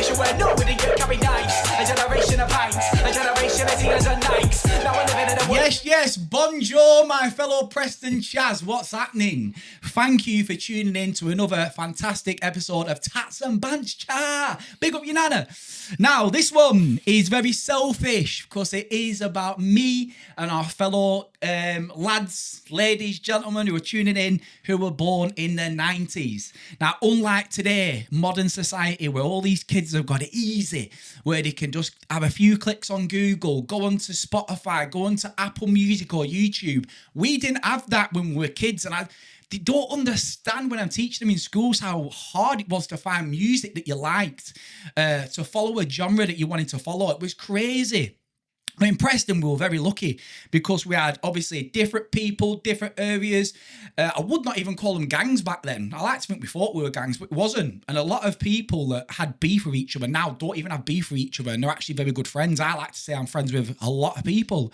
generation where nobody can carry knives. A generation of pints, a generation of tears and nights. Now we're living in a world. Yes, bonjour, my fellow Preston Chaz. What's happening? Thank you for tuning in to another fantastic episode of Tatts and Bants Cha. Big up your nana. Now, this one is very selfish because it is about me and our fellow lads, ladies, gentlemen who are tuning in who were born in the 90s. Now, unlike today, modern society where all these kids have got it easy, where they can just have a few clicks on Google, go onto Spotify, go onto Apple Music or YouTube. We didn't have that when we were kids, and they don't understand when I'm teaching them in schools how hard it was to find music that you liked, to follow a genre that you wanted to follow. It was crazy. In Preston, we were very lucky because we had obviously different people, different areas. I would not even call them gangs back then. I like to think we thought we were gangs, but it wasn't. And a lot of people that had beef with each other now don't even have beef with each other, and they're actually very good friends. I like to say I'm friends with a lot of people.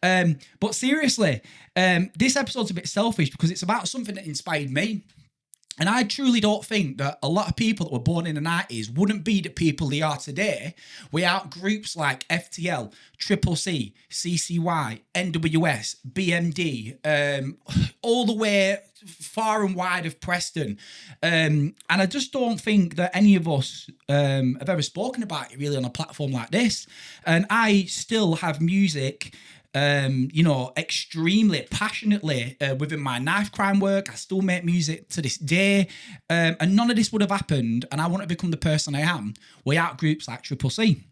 But seriously, this episode's a bit selfish because it's about something that inspired me. And I truly don't think that a lot of people that were born in the 90s wouldn't be the people they are today without groups like FTL, Triple C, CCY, NWS, BMD, all the way far and wide of Preston. And I just don't think that any of us have ever spoken about it really on a platform like this. And I still have music extremely passionately within my knife crime work. I still make music to this day, and none of this would have happened, and I wouldn't have become the person I am without groups like Triple C.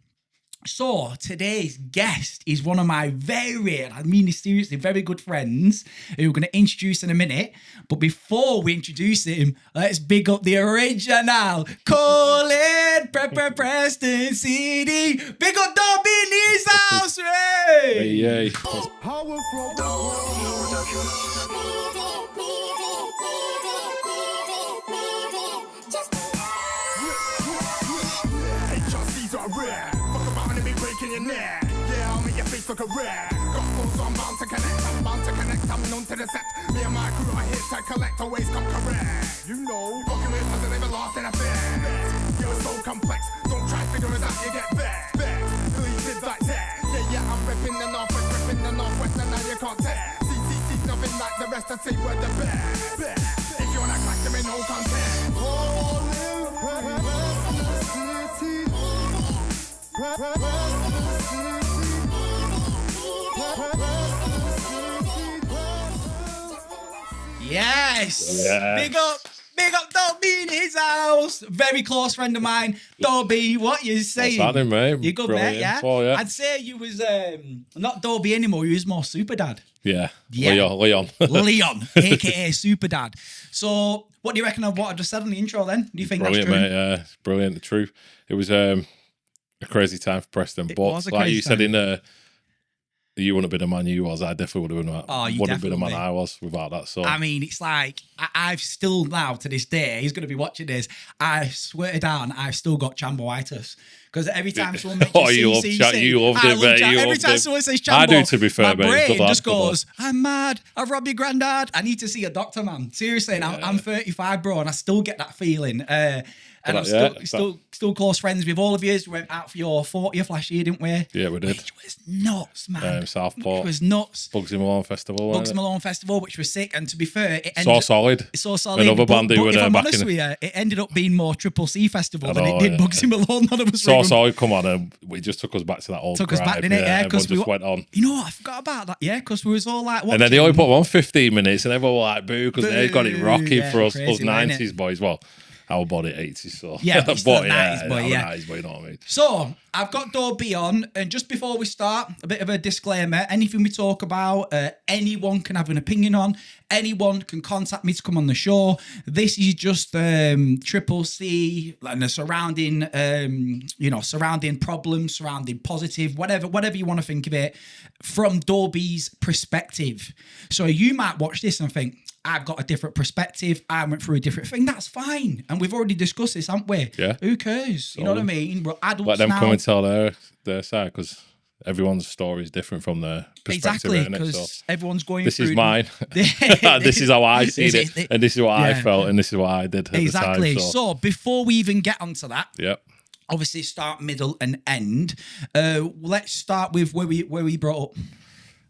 So today's guest is one of my very, and I mean this seriously, very good friends who we're going to introduce in a minute. But before we introduce him, let's big up the original Colin Preston CD. Big up Doe B in his house, Hey, yay. Yeah, I'll make your face look a rare. Got fools, I'm bound to connect. I'm bound to connect. I'm known to the set. Me and my crew are here to collect. Always come correct. You know, fucking with hasn't ever lost in a fair. You're so complex. Don't try to figure it out. You get vexed. Deleted like that. Yeah, I'm ripping the northwest, ripping the northwest, and now you can't tell. CCC's nothing like the rest. I say we're the best. If you wanna clash, there ain't no content. Yes. Big up Doe B in his house. Very close friend of mine. Doe B, what you saying? What's happening, mate? You good, Brilliant. mate? Yeah? Yeah. I'd say you was not Doe B anymore. You was more Super Dad. Yeah. Leon, aka Super Dad. So, what do you reckon of what I just said on the intro? Then, do you think Brilliant, that's true? mate? Yeah, it's brilliant. The truth. It was a crazy time for Preston, but like you said in you wouldn't have been the man you was. I definitely would have been. Wouldn't have been the man I was without that. So I mean, it's like I've still now to this day. He's going to be watching this. I swear down, I've still got chamboitis because every time someone mentions CCC, you loved it, mate. Every time someone says chambo, I do. To be fair, my mate, brain just goes, "I'm mad. I've robbed your granddad. I need to see a doctor, man." Seriously, and I'm 35, bro, and I still get that feeling. And I'm still close friends with all of you. We went out for your 40th last year, didn't we? Yeah, we did. Which was nuts, man. Southport. It was nuts. Bugsy Malone Festival. Which was sick. And to be fair, it ended so solid. So solid. Another band who were there back in it ended up being more Triple C Festival than it did Bugsy Malone. None of us so solid. Come on, and it just took us back to that old. Took us back, didn't it? Yeah, because we went on. You know what? I forgot about that. Yeah, because we was all like, and then they only put on 15 minutes, and everyone were like, "Boo!" Because they got it rocking for us 90s boys. Well. Our body 80s, so yeah, but still 90s boy, yeah. 90s boy, you know what I mean? So I've got Doe B on, and just before we start, a bit of a disclaimer: anything we talk about, anyone can have an opinion on. Anyone can contact me to come on the show. This is just Triple C and the surrounding, surrounding problems, surrounding positive, whatever you want to think of it, from Doe B's perspective. So you might watch this and think, I've got a different perspective. I went through a different thing. That's fine. And we've already discussed this, haven't we? Yeah. Who cares? You know what I mean? We're adults Let them now. come and tell their side, because everyone's story is different from their perspective. Exactly, because everyone's going this through... This is mine. This is how I see it. And this is what I felt. And this is what I did at the time. So before we even get onto that... Yep. obviously start, middle, and end. Let's start with where we brought up.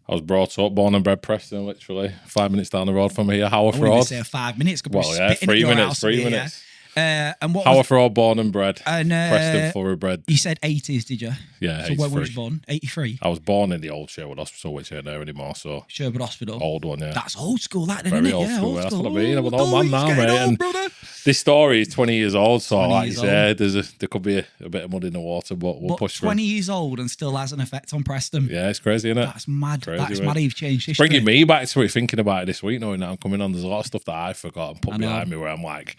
I was brought up, born and bred Preston, literally 5 minutes down the road from here. Haverford. I wouldn't say 5 minutes. Well, yeah, 3 minutes. 3 minutes. And what Haverford, born and bred. And Preston, thoroughbred. You said 80s, did you? Yeah, so 83. When was you born? 83? I was born in the old Sherwood Hospital, which ain't there anymore. So Sherwood Hospital? Old one, yeah. That's old school, that, isn't Very it? old yeah, school. Old That's school. what I mean. I'm an old man now, mate. And this story is 20 years old, so like you said, there could be a bit of mud in the water, but we'll push through. 20 years old and still has an effect on Preston. Yeah, it's crazy, isn't it? That's mad. Crazy, that's mad. You've changed history. Bringing me back to it, thinking about it this week, knowing that I'm coming on. There's a lot of stuff that I forgot and put behind me where I'm like,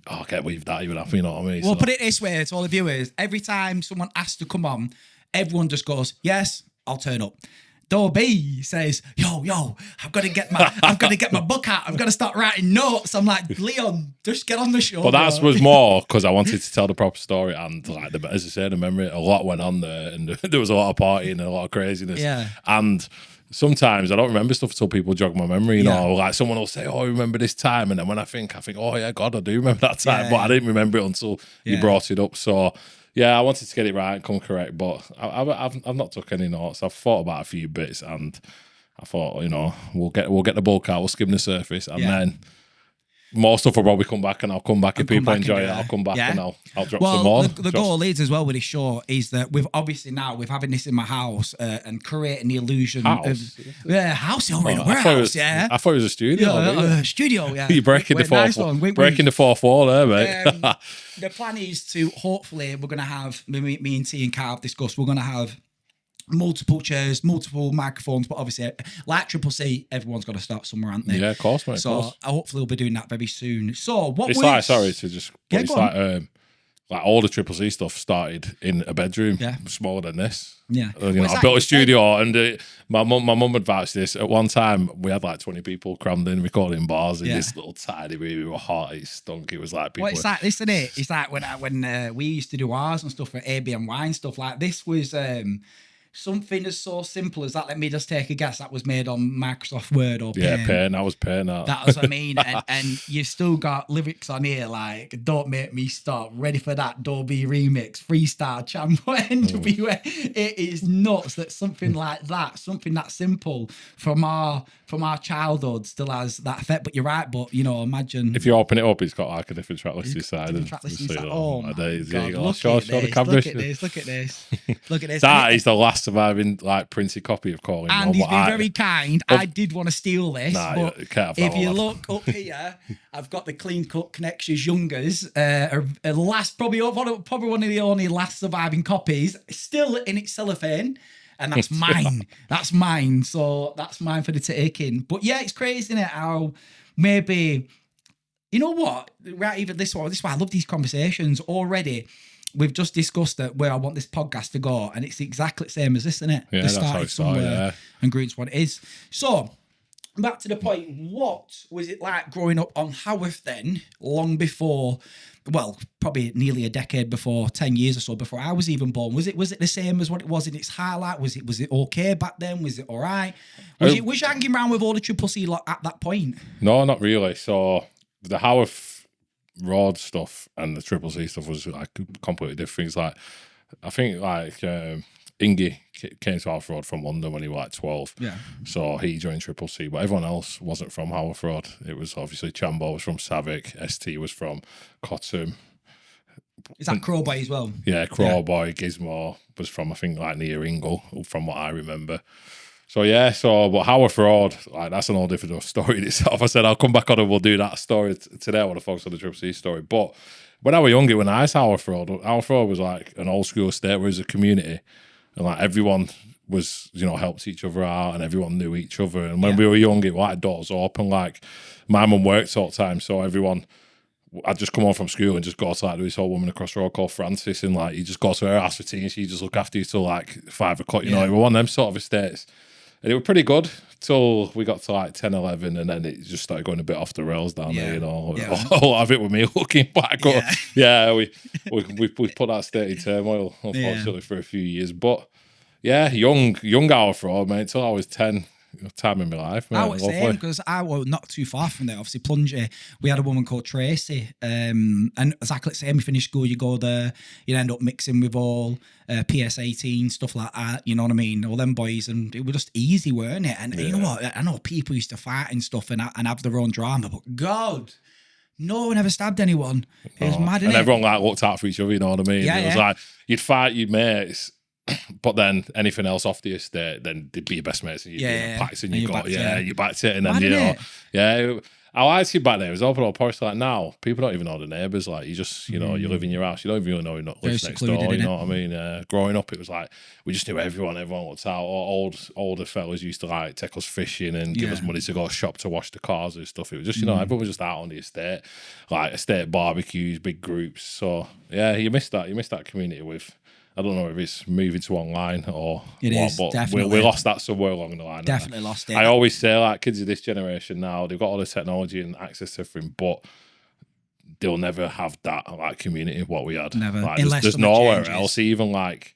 oh, I can't believe that even happened, you know what I mean? Well, put it this way to all the viewers. Every time someone asks to come on, everyone just goes, yes, I'll turn up. Doe B says, yo, I've got to get my book out. I've got to start writing notes. I'm like, Leon, just get on the show. But that was more because I wanted to tell the proper story, and like as I said, the memory, a lot went on there, and there was a lot of partying and a lot of craziness. Yeah. And sometimes I don't remember stuff until people jog my memory, you know, like someone will say, oh, I remember this time. And then when I think, oh yeah, God, I do remember that time. But I didn't remember it until you brought it up. So yeah, I wanted to get it right and come correct, but I've not took any notes. I've thought about a few bits, and I thought, you know, we'll get the bulk out, we'll skim the surface, and then more stuff will probably come back, and I'll come back if people enjoy it. I'll come back and I'll drop some more. The goal is as well with this show is that we've obviously now with having this in my house and creating the illusion of house already. We're house, I thought it was a studio. Studio, yeah. You're breaking the fourth wall there, mate. The plan is to hopefully we're gonna have me and T and Carl have discussed. We're gonna have multiple chairs, multiple microphones, but obviously, like Triple C, everyone's got to start somewhere, aren't they? Yeah, of course, mate. So hopefully we'll be doing that very soon. So what it's like, sorry to just, it's like all the Triple C stuff started in a bedroom smaller than this. Yeah, I built a studio, and my mum advised this. At one time, we had like 20 people crammed in recording bars in this little tiny room. We were hot, it stunk. It was like people. Well, it's like this, isn't it? It's like when we used to do ours and stuff for AB and wine stuff. Like this was. Something as so simple as that. Let me just take a guess. That was made on Microsoft Word or Paint. Yeah, Paint. That was Paint. That was what I mean. and you've still got lyrics on here like "Don't Make Me Stop," "Ready for That," Doe B remix, "Freestyle," "Chambo," NWA. It is nuts that something like that, something that simple from our childhood, still has that effect. But you're right. But you know, imagine if you open it up, it's got like a different track listing side. Oh my God! Look at this. That is the last surviving like printed copy of Calling. And he's been very kind. I did want to steal this, but if you look up here, I've got the Clean Cut Connections Youngers, probably one of the only last surviving copies, still in its cellophane. And that's mine. That's mine. So that's mine for the taking. But yeah, it's crazy, isn't it? How maybe, you know what? Right, even this one. This is why I love these conversations already. We've just discussed that where I want this podcast to go, and it's exactly the same as this, isn't it? Yeah, that's how it started, and Green's what it is. So, back to the point, what was it like growing up on Haworth then, long before, well, probably nearly a decade before, 10 years or so before I was even born? Was it the same as what it was in its highlight? Was it okay back then? Was it all right? Was you hanging around with all the Triple C at that point? No, not really. So, the Haworth Road stuff and the Triple C stuff was like completely different things. Like I think like Ingy came to Haworth Road from London when he was like 12. Yeah. So he joined Triple C, but everyone else wasn't from Haworth Road. It was obviously Chambo was from Savick, ST was from Cottam. Is that Crowboy as well? Yeah, Crowboy, Gizmo was from I think like near Ingle, from what I remember. So yeah, but Haworth Road, like that's an all different story in itself. I said I'll come back on and we'll do that story today. I want to focus on the Triple C story. But when I was younger, when I saw Haworth Road was like an old school estate where it was a community, and like everyone was, you know, helped each other out and everyone knew each other. And when we were young, it was like doors open. Like my mum worked all the time, so everyone. I'd just come home from school and just go to like this old woman across the road called Francis, and like you just go to her house for tea and she just look after you till like 5 o'clock. You know, it was one of them sort of estates. And it was pretty good till we got to like 10, 11, and then it just started going a bit off the rails down there, you know. A lot of it with me looking back. We put that state in turmoil, unfortunately, for a few years. But yeah, young Haworth Road, mate, till I was 10. Time in my life, man. I was saying, because I was not too far from there. Obviously, Plungy, we had a woman called Tracy. And exactly the same. You finish school, you go there, you end up mixing with all PS18, stuff like that. You know what I mean? All them boys. And it was just easy, weren't it? And you know what? I know people used to fight and stuff and have their own drama, but God, no one ever stabbed anyone. It was mad, and innit? everyone like looked out for each other, you know what I mean? Yeah, it was like, you'd fight your mates, but then anything else off the estate, then they'd be your best mates and you'd be practicing, you backed it, and then, I liked it back then. It was overall posh. Like now, people don't even know the neighbours. Like you just, you know, you live in your house. You don't even know who lives next door. You know what I mean? Growing up, it was like we just knew everyone. Everyone looked out. Older fellas used to like take us fishing and give us money to go shop to wash the cars and stuff. It was just, you know, everyone was just out on the estate, like estate barbecues, big groups. So yeah, you missed that. You missed that community with. I don't know if it's moving to online or but definitely. we lost that somewhere along the line. Definitely lost it. I always say, like, kids of this generation now, they've got all the technology and access to everything, but they'll never have that like community of what we had. Never. Like, there's nowhere else. Even like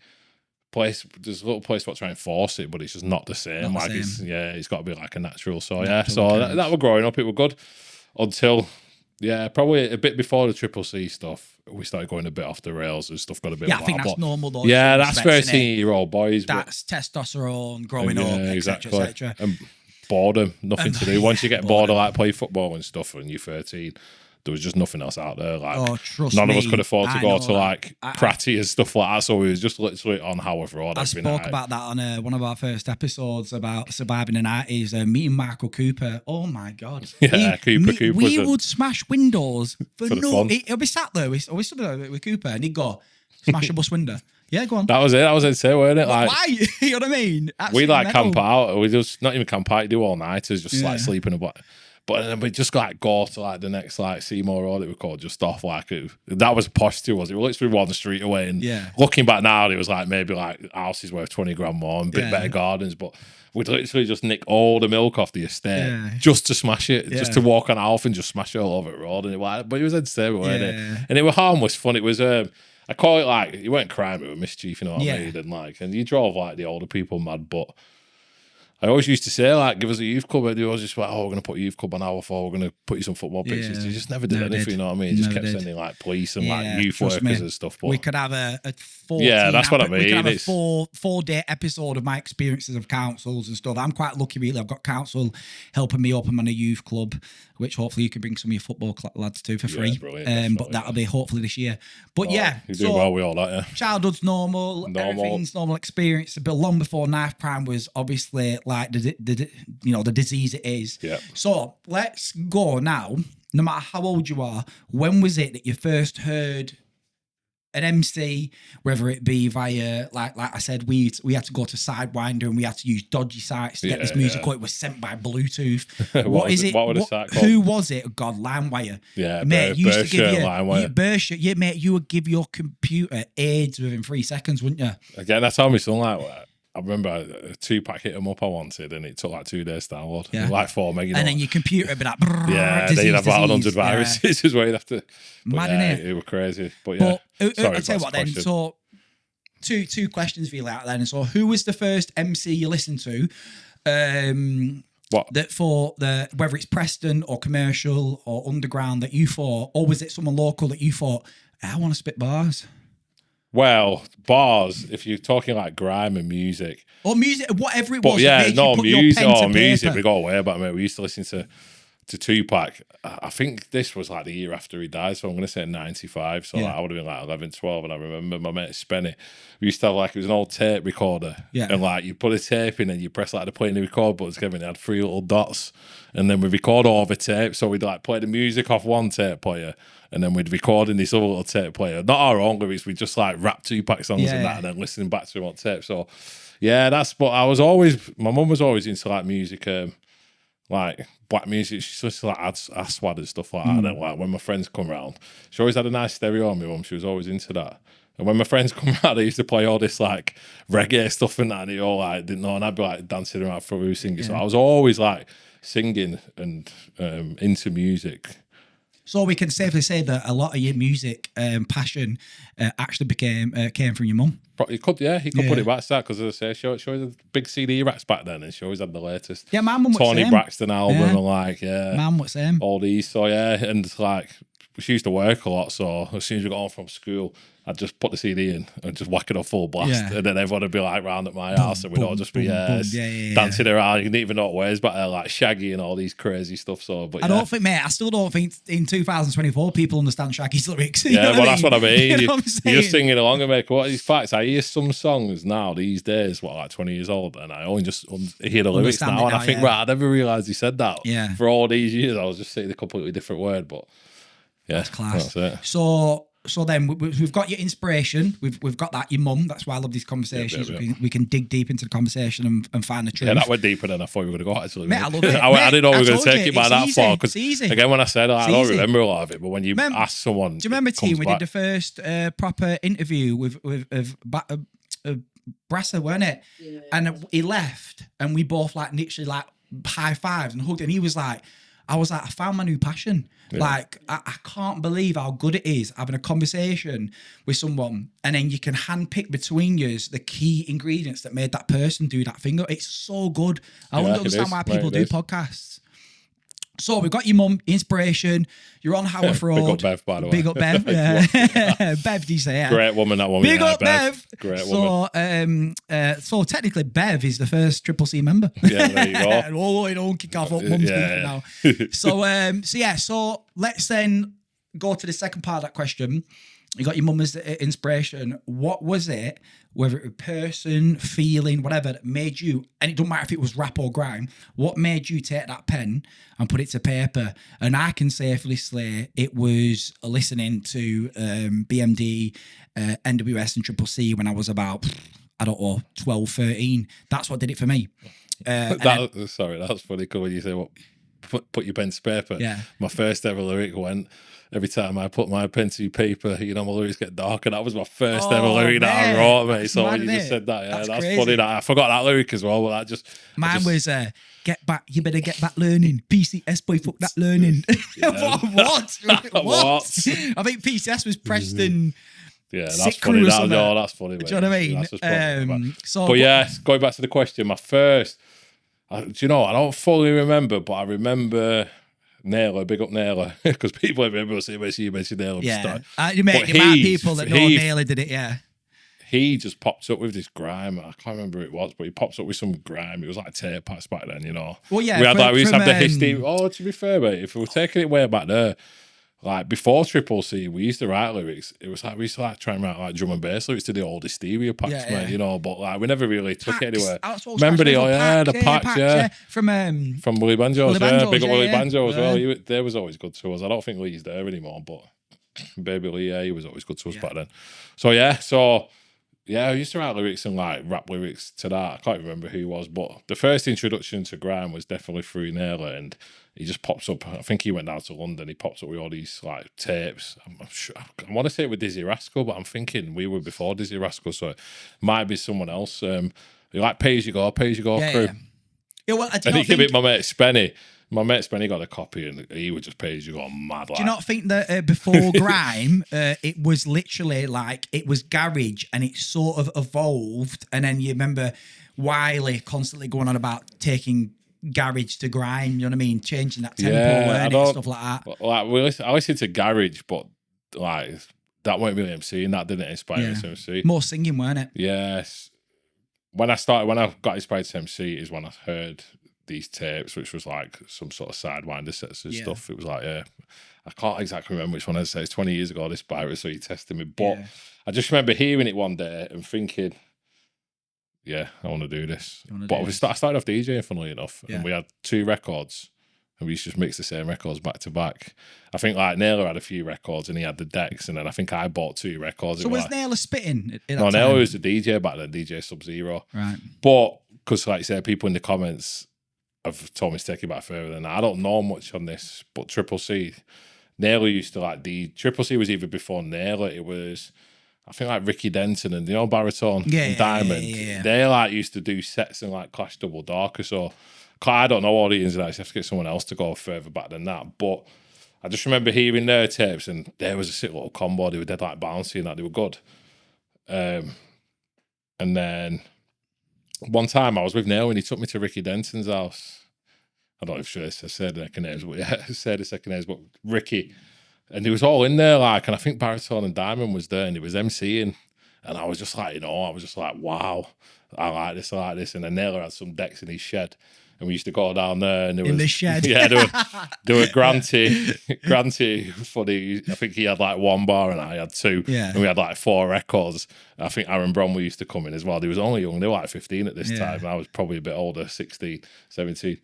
there's a little place to try and force it, but it's just not the same. Not the same. It's got to be like a natural. So Natural that was growing up. It was good until. Yeah, probably a bit before the Triple C stuff, we started going a bit off the rails and stuff got a bit. Yeah, I think that's normal though. Yeah, that's very senior-year-old boys. That's testosterone, growing up, etc., etc. And boredom, nothing to do. Once you get bored of like play football and stuff, and you're 13, there was just nothing else out there. Like, none of us could afford to go to like Pratty and stuff like that. So we was just literally on Howard Road. I spoke about that on one of our first episodes about surviving the 90s. Me and Michael Cooper. Oh my God! Yeah, Cooper. We would smash windows for no. He'll be sat there. We stood there with Cooper, and he'd go smash a bus window. Yeah, go on. That was it. That was it, weren't it? Like, why? You know what I mean? Absolutely we like camp out. We just not even camp out. Do all nighters, just like sleeping about. But then we just like go to like the next like Seymour Road it was called just off like that was posh too, was it? We were literally one street away and looking back now it was like maybe like houses worth 20 grand more and bit better gardens, but we'd literally just nick all the milk off the estate just to smash it, just to walk on Alf and just smash it all over the road. And it was, but it was entertainment, wasn't it? And it was harmless fun. It was I call it like you weren't crime, it was mischief, you know what I mean? And like and you drove like the older people mad, but I always used to say, like, give us a youth club. They always just like, we're going to put a youth club on our floor. We're going to put you some football pitches. They just never did anything, you know what I mean? Just kept sending, like, police and, like, youth workers and stuff. But we could have a 14 that's what I mean. We could have a four-day episode of my experiences of councils and stuff. I'm quite lucky, really. I've got council helping me up. I'm on a youth club, which hopefully you can bring some of your football lads to for free. But that'll be hopefully this year. But you do well with all that, childhood's normal. Everything's normal experience. But long before knife crime was obviously like the disease it is. Yeah. So let's go now. No matter how old you are, when was it that you first heard an MC, whether it be via like I said, we had to go to Sidewinder and we had to use dodgy sites to get this music. It was sent by Bluetooth. What is it? What was the site called? Who was it? God, LimeWire. Yeah, mate, you used to give LimeWire. Mate, you would give your computer AIDS within 3 seconds, wouldn't you? Again, that's how my son like. I remember a 2-pack hit 'em up I wanted, and it took like 2 days to download. Yeah. Like 4 meg. And then your computer would be like, they'd have about 100 viruses is where you'd have to. Mad, innit? It was crazy. But yeah. Sorry, I'll tell you what then. So, two questions for you like then. So, who was the first MC you listened to? What? Whether it's Preston or commercial or underground that you thought, or was it someone local that you thought, I want to spit bars? Well, bars, if you're talking like grime and music. Or music, whatever it was. But yeah, no, music. We got away about it. We used to listen to Tupac. I think this was like the year after he died, so I'm going to say 95. So like, I would have been like 11, 12. And I remember my mate Spenny, we used to have like, it was an old tape recorder. Yeah. And like, you put a tape in and you press like the play and the record buttons, Kevin, it had 3 little dots. And then we record all the tape. So we'd like play the music off one tape player. And then we'd record in this other little tape player. Not our own lyrics, we just like rap Tupac songs and that, and then listening back to them on tape. So yeah, but my mum was always into like music, like black music. She listened to like Aswad and stuff like that. And then, like when my friends come round, she always had a nice stereo on, my mum. She was always into that. And when my friends come out, they used to play all this like reggae stuff and that, and they all like didn't know, and I'd be like dancing around through singing. So I was always like singing and into music. So we can safely say that a lot of your music passion actually came from your mum. He could put it back to that because, as I say, she always had big CD racks back then, and she always had the latest. Yeah, my mum was Tony same. Braxton album, Yeah. and like, Mum was same. all these. So yeah, and like, she used to work a lot. So as soon as we got home from school, I'd just put the CD in and just whack it off full blast, Yeah. and then everyone would be like round at my house, and we'd all just be boom. dancing around. You didn't even know what words, but like Shaggy and all these crazy stuff. So, but I don't think, mate, I still don't think in 2024 people understand Shaggy's lyrics. Yeah, well, that's what I mean. You know what I'm saying? You're just singing along and make what these facts. I hear some songs now these days, like 20 years old, and I only just hear the lyrics Understand now, it and now, I think, yeah. right, I never realised he said that. Yeah. For all these years, I was just saying a completely different word, but yeah, That's class. That's it. So then we've got your inspiration. We've got that, your mum. That's why I love these conversations. Yeah. We can dig deep into the conversation and find the truth. Yeah, that went deeper than I thought we were going to go, actually. Mate, I love it. I didn't know we were going to take you, it by it's that easy. far. Because, It's easy. again, when I said I don't easy. remember a lot of it, but when you ask someone... Do you remember, it comes team, we back. did the first proper interview with Brasser, weren't it? Yeah. And he left, and we both like literally like high-fived and hugged, and he was like, I was like, I found my new passion. Yeah. Like, I can't believe how good it is having a conversation with someone, and then you can handpick between you the key ingredients that made that person do that thing. It's so good. I don't understand why people do podcasts. So we've got your mum, inspiration. You're on Howard Road. Big up Bev, by the way. Big up Bev. Yeah. Bev, do you say? Yeah. Great woman, that woman. Big up Bev. Great woman. So technically, Bev is the first Triple C member. Yeah, there you go. Oh, don't kick off. Mum's now. So let's then go to the second part of that question. You got your mum as the inspiration. What was it, whether it was person, feeling, whatever, that made you, and it don't matter if it was rap or grime, what made you take that pen and put it to paper? And I can safely say it was listening to BMD, NWS and Triple C when I was about, 12, 13. That's what did it for me. Sorry, that's funny because when you say, well, put your pen to paper. Yeah. My first ever lyric went, every time I put my pen to paper, my lyrics get dark. And that was my first ever lyric that I wrote, mate. So when you just said that, that's crazy. Funny. That I forgot that lyric as well. But mine was, get back, you better get back learning. PCS, boy, fuck that learning. What? I think PCS was Preston. Yeah, that's funny. That's funny, mate. Do you know what I mean? But yeah, going back to the question, my first... do you know, I don't fully remember, but I remember Naylor, big up Naylor, because people remember saying, you mentioned Naylor. Yeah, you might people that know Naylor did it, yeah. He just popped up with this grime. I can't remember who it was, but he popped up with some grime. It was like tape packs back then, Well, yeah. We used to have the history. Oh, to be fair, mate, if we were taking it way back there, like before Triple C, we used to write lyrics. It was like we used to like try and write like drum and bass lyrics to the old stereo packs, mate. But like we never really took it anywhere. Remember the packs, from Willie Banjos, big up Willie Banjo as well. They was always good to us. I don't think Lee's there anymore, but baby Lee, he was always good to us back then. I used to write lyrics and like rap lyrics to that. I can't remember who he was, but the first introduction to grime was definitely through Naylor, and he just pops up. I think he went down to London. He pops up with all these like tapes. I'm sure, I want to say it with Dizzy Rascal, but I'm thinking we were before Dizzy Rascal, so it might be someone else. Like Pay As You Go crew. Yeah, well, and he gave it my mate Spenny. My mate Spenny got a copy, and he would just Pay As You Go mad. Do you not think that before grime, it was literally like it was garage, and it sort of evolved, and then you remember Wiley constantly going on about taking garage to grime, you know what I mean? Changing that tempo, learning stuff like that. Like I listened to garage, but like that weren't really MC, and that didn't inspire me to MC. More singing, weren't it? Yes. When I got inspired to MC is when I heard these tapes, which was like some sort of Sidewinder sets and stuff. It was like, I can't exactly remember which one I said. It's 20 years ago, this pirate, so he tested me. But I just remember hearing it one day and thinking, I want to do this. But I started off DJing, funnily enough, and we had 2 records, and we used to just mix the same records back to back. I think like Naylor had a few records, and he had the decks, and then I think I bought 2 records. So was Naylor spitting? No, Naylor was the DJ back then, DJ Sub-Zero. Right. But, because like you say, people in the comments have told me to take it back further than that. I don't know much on this, but Triple C, Naylor used to like Triple C was even before Naylor. It was, I think, like Ricky Denton and Baritone and Diamond. Yeah. They like used to do sets and like Clash Double Darker. So I don't know all the ins and outs. You have to get someone else to go further back than that. But I just remember hearing their tapes, and there was a sick little combo. They were dead like bouncy and that. They were good. And then one time I was with Neil and he took me to Ricky Denton's house. I don't know if I said the second names, but yeah, I said the second names, but Ricky. And he was all in there, like, and I think Baritone and Diamond was there, and he was MCing. And I was just like, I was just like, wow, I like this. And then Naylor had some decks in his shed. And we used to go down there, and there in was the shed. Yeah, there were Granty funny. I think he had like one bar and I had two. Yeah. And we had like 4 records. I think Aaron Bromley used to come in as well. He was only young. They were like 15 at this time. And I was probably a bit older, 16, 17.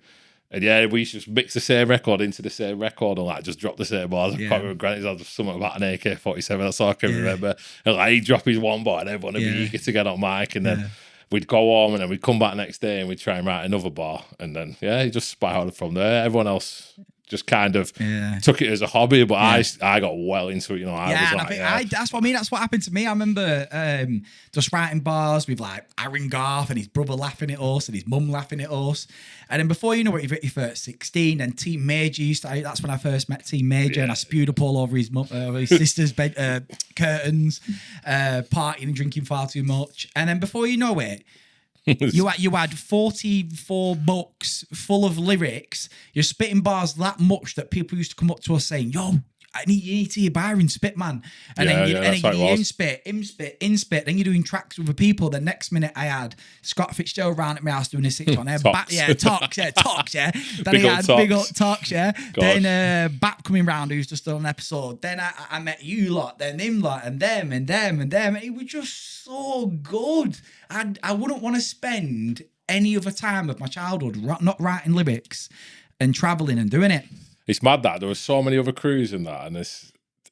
And yeah, we used to just mix the same record into the same record and like just drop the same bars. I can't remember Granny's had something about an AK-47. That's all I can remember. And like he'd drop his one bar and everyone would be eager to get on mic. And then we'd go home and then we'd come back next day and we'd try and write another bar. And then, he just spiraled from there. Everyone else just kind of took it as a hobby, but I got well into it. That's what I mean. That's what happened to me. I remember just writing bars with like Aaron Garth and his brother laughing at us and his mum laughing at us. And then before you know it, you've hit your first 16. And Team Major that's when I first met Team Major, and I spewed up all over his sister's bed curtains, partying and drinking far too much. And then before you know it, you had 44 books full of lyrics. You're spitting bars that much that people used to come up to us saying, "Yo, you need to hear Byron spit, man." And then you in-spit. Then you're doing tracks with the people. The next minute I had Scott Fitzgerald round at my house doing a 6-1. Talks. Then Big I had up Big Up Talks, Then Bap coming round, who's just done an episode. Then I met you lot, then him lot, and them. And it was just so good. I wouldn't want to spend any other time of my childhood not writing lyrics and traveling and doing it. It's mad that there were so many other crews in that, and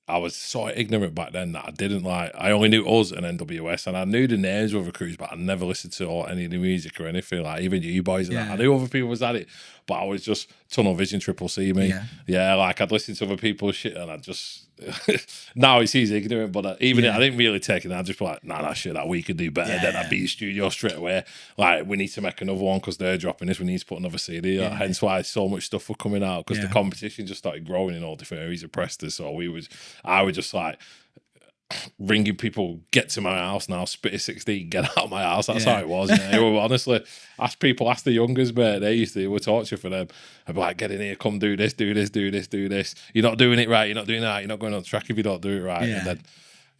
I was so ignorant back then that I didn't like. I only knew us and NWS, and I knew the names of other crews, but I never listened to any of the music or anything. Like even you boys and that. I knew other people was at it, but I was just tunnel vision, Triple C me. Like I'd listen to other people's shit, and I just now it's easy ignorant, but I didn't really take it. I'd just be like, that shit that we could do better. Then I'd be in studio straight away. Like we need to make another one because they're dropping this. We need to put another CD. Hence why so much stuff was coming out because the competition just started growing in all different areas of Preston. So I was just like ringing people, get to my house now, spit a 16, get out of my house. That's how it was. Honestly, ask the youngers, mate. It were torture for them. I'd be like, get in here, come do this. You're not doing it right. You're not doing that. You're not going on track if you don't do it right. And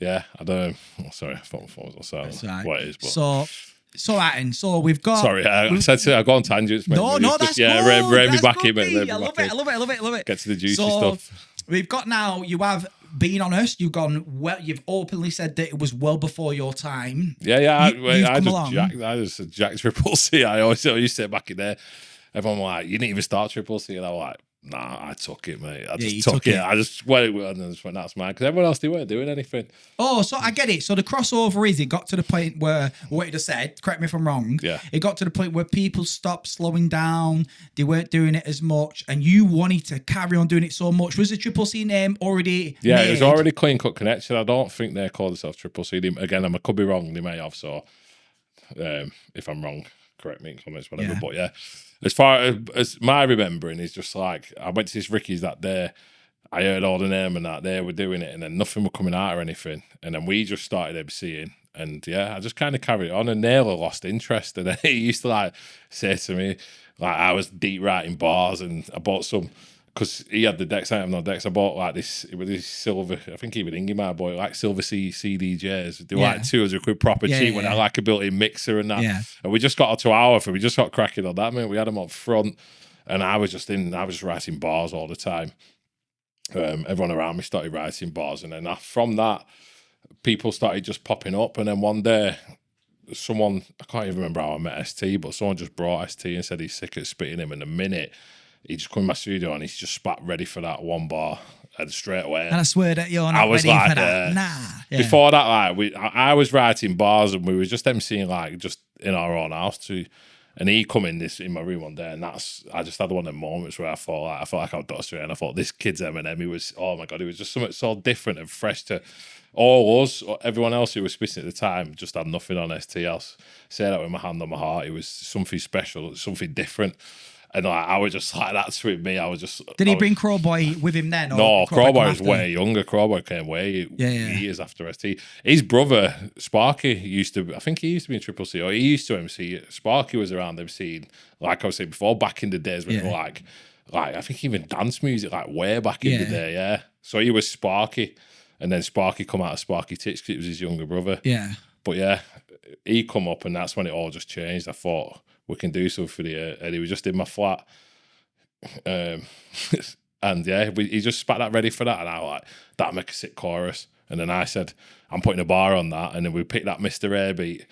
then, I don't. Sorry, I thought my phone was on silent. What it is, but. So we've got. Sorry, I said I go on tangents. Mate. That's good. Rein me back in, mate. I love it. Get to the juicy stuff. We've got now. You have been honest. You've gone well. You've openly said that it was well before your time. I just Jack Triple C. I always used to say back in there. Everyone was like, you didn't even start Triple C, and I was like, nah, I took it, mate. I just took it. I just went and just went, that's mine. Because everyone else, they weren't doing anything. Oh, so I get it. So the crossover is, it got to the point where, what you just said, correct me if I'm wrong, it got to the point where people stopped slowing down, they weren't doing it as much, and you wanted to carry on doing it so much. Was the Triple C name already made? It was already Clean Cut Connection. I don't think they called themselves Triple C. Again, I could be wrong, they may have, so if I'm wrong, correct me in comments, whatever. But as far as my remembering is just like, I went to this Ricky's that day, I heard all the name and that they were doing it, and then nothing was coming out or anything, and then we just started MCing, and I just kind of carried it on, and Naylor lost interest, and then he used to like say to me, like I was deep writing bars, and I bought some, because he had the decks, I have no decks. I bought like this, it was this silver, I think even Ingy might bought like silver CDJs. They were like 200 quid proper cheap when I like a built-in mixer and that. And we just got to our we just got cracking on that, man. We had them up front, and I was just writing bars all the time. Everyone around me started writing bars, and then from that, people started just popping up. And then one day, someone, I can't even remember how I met ST, but someone just brought ST and said he's sick of spitting him. In a minute, he just come in my studio and he's just spat ready for that one bar, and straight away. And I swear that you're not ready for that. Nah. Before that, like I was writing bars, and we were just MCing like just in our own house too. And he come in my room one day, and I just had one of them moments where I felt like I was dusty, and I thought, this kid's Eminem. He was, oh my God, he was just something so different and fresh to all us, or everyone else who was spitting at the time. Just had nothing on ST. I'll say that with my hand on my heart. It was something special, something different. And like, I was just like, that's with me. I was just. Did he bring Crowboy with him then? Or no, Crowboy was after? way younger. Crowboy came years after ST. His brother Sparky used to. I think he used to be in Triple C, or he used to MC. Sparky was around MCing, like I was saying before, back in the days when they were like I think even dance music, like way back in the day. Yeah. So he was Sparky, and then Sparky come out of Sparky Tits because it was his younger brother. Yeah. But yeah, he come up, and that's when it all just changed. I thought we can do something for the and he was just in my flat. And yeah, he just spat that ready for that, and I was like, that'll make a sick chorus. And then I said, I'm putting a bar on that, and then we picked that Mr. A beat.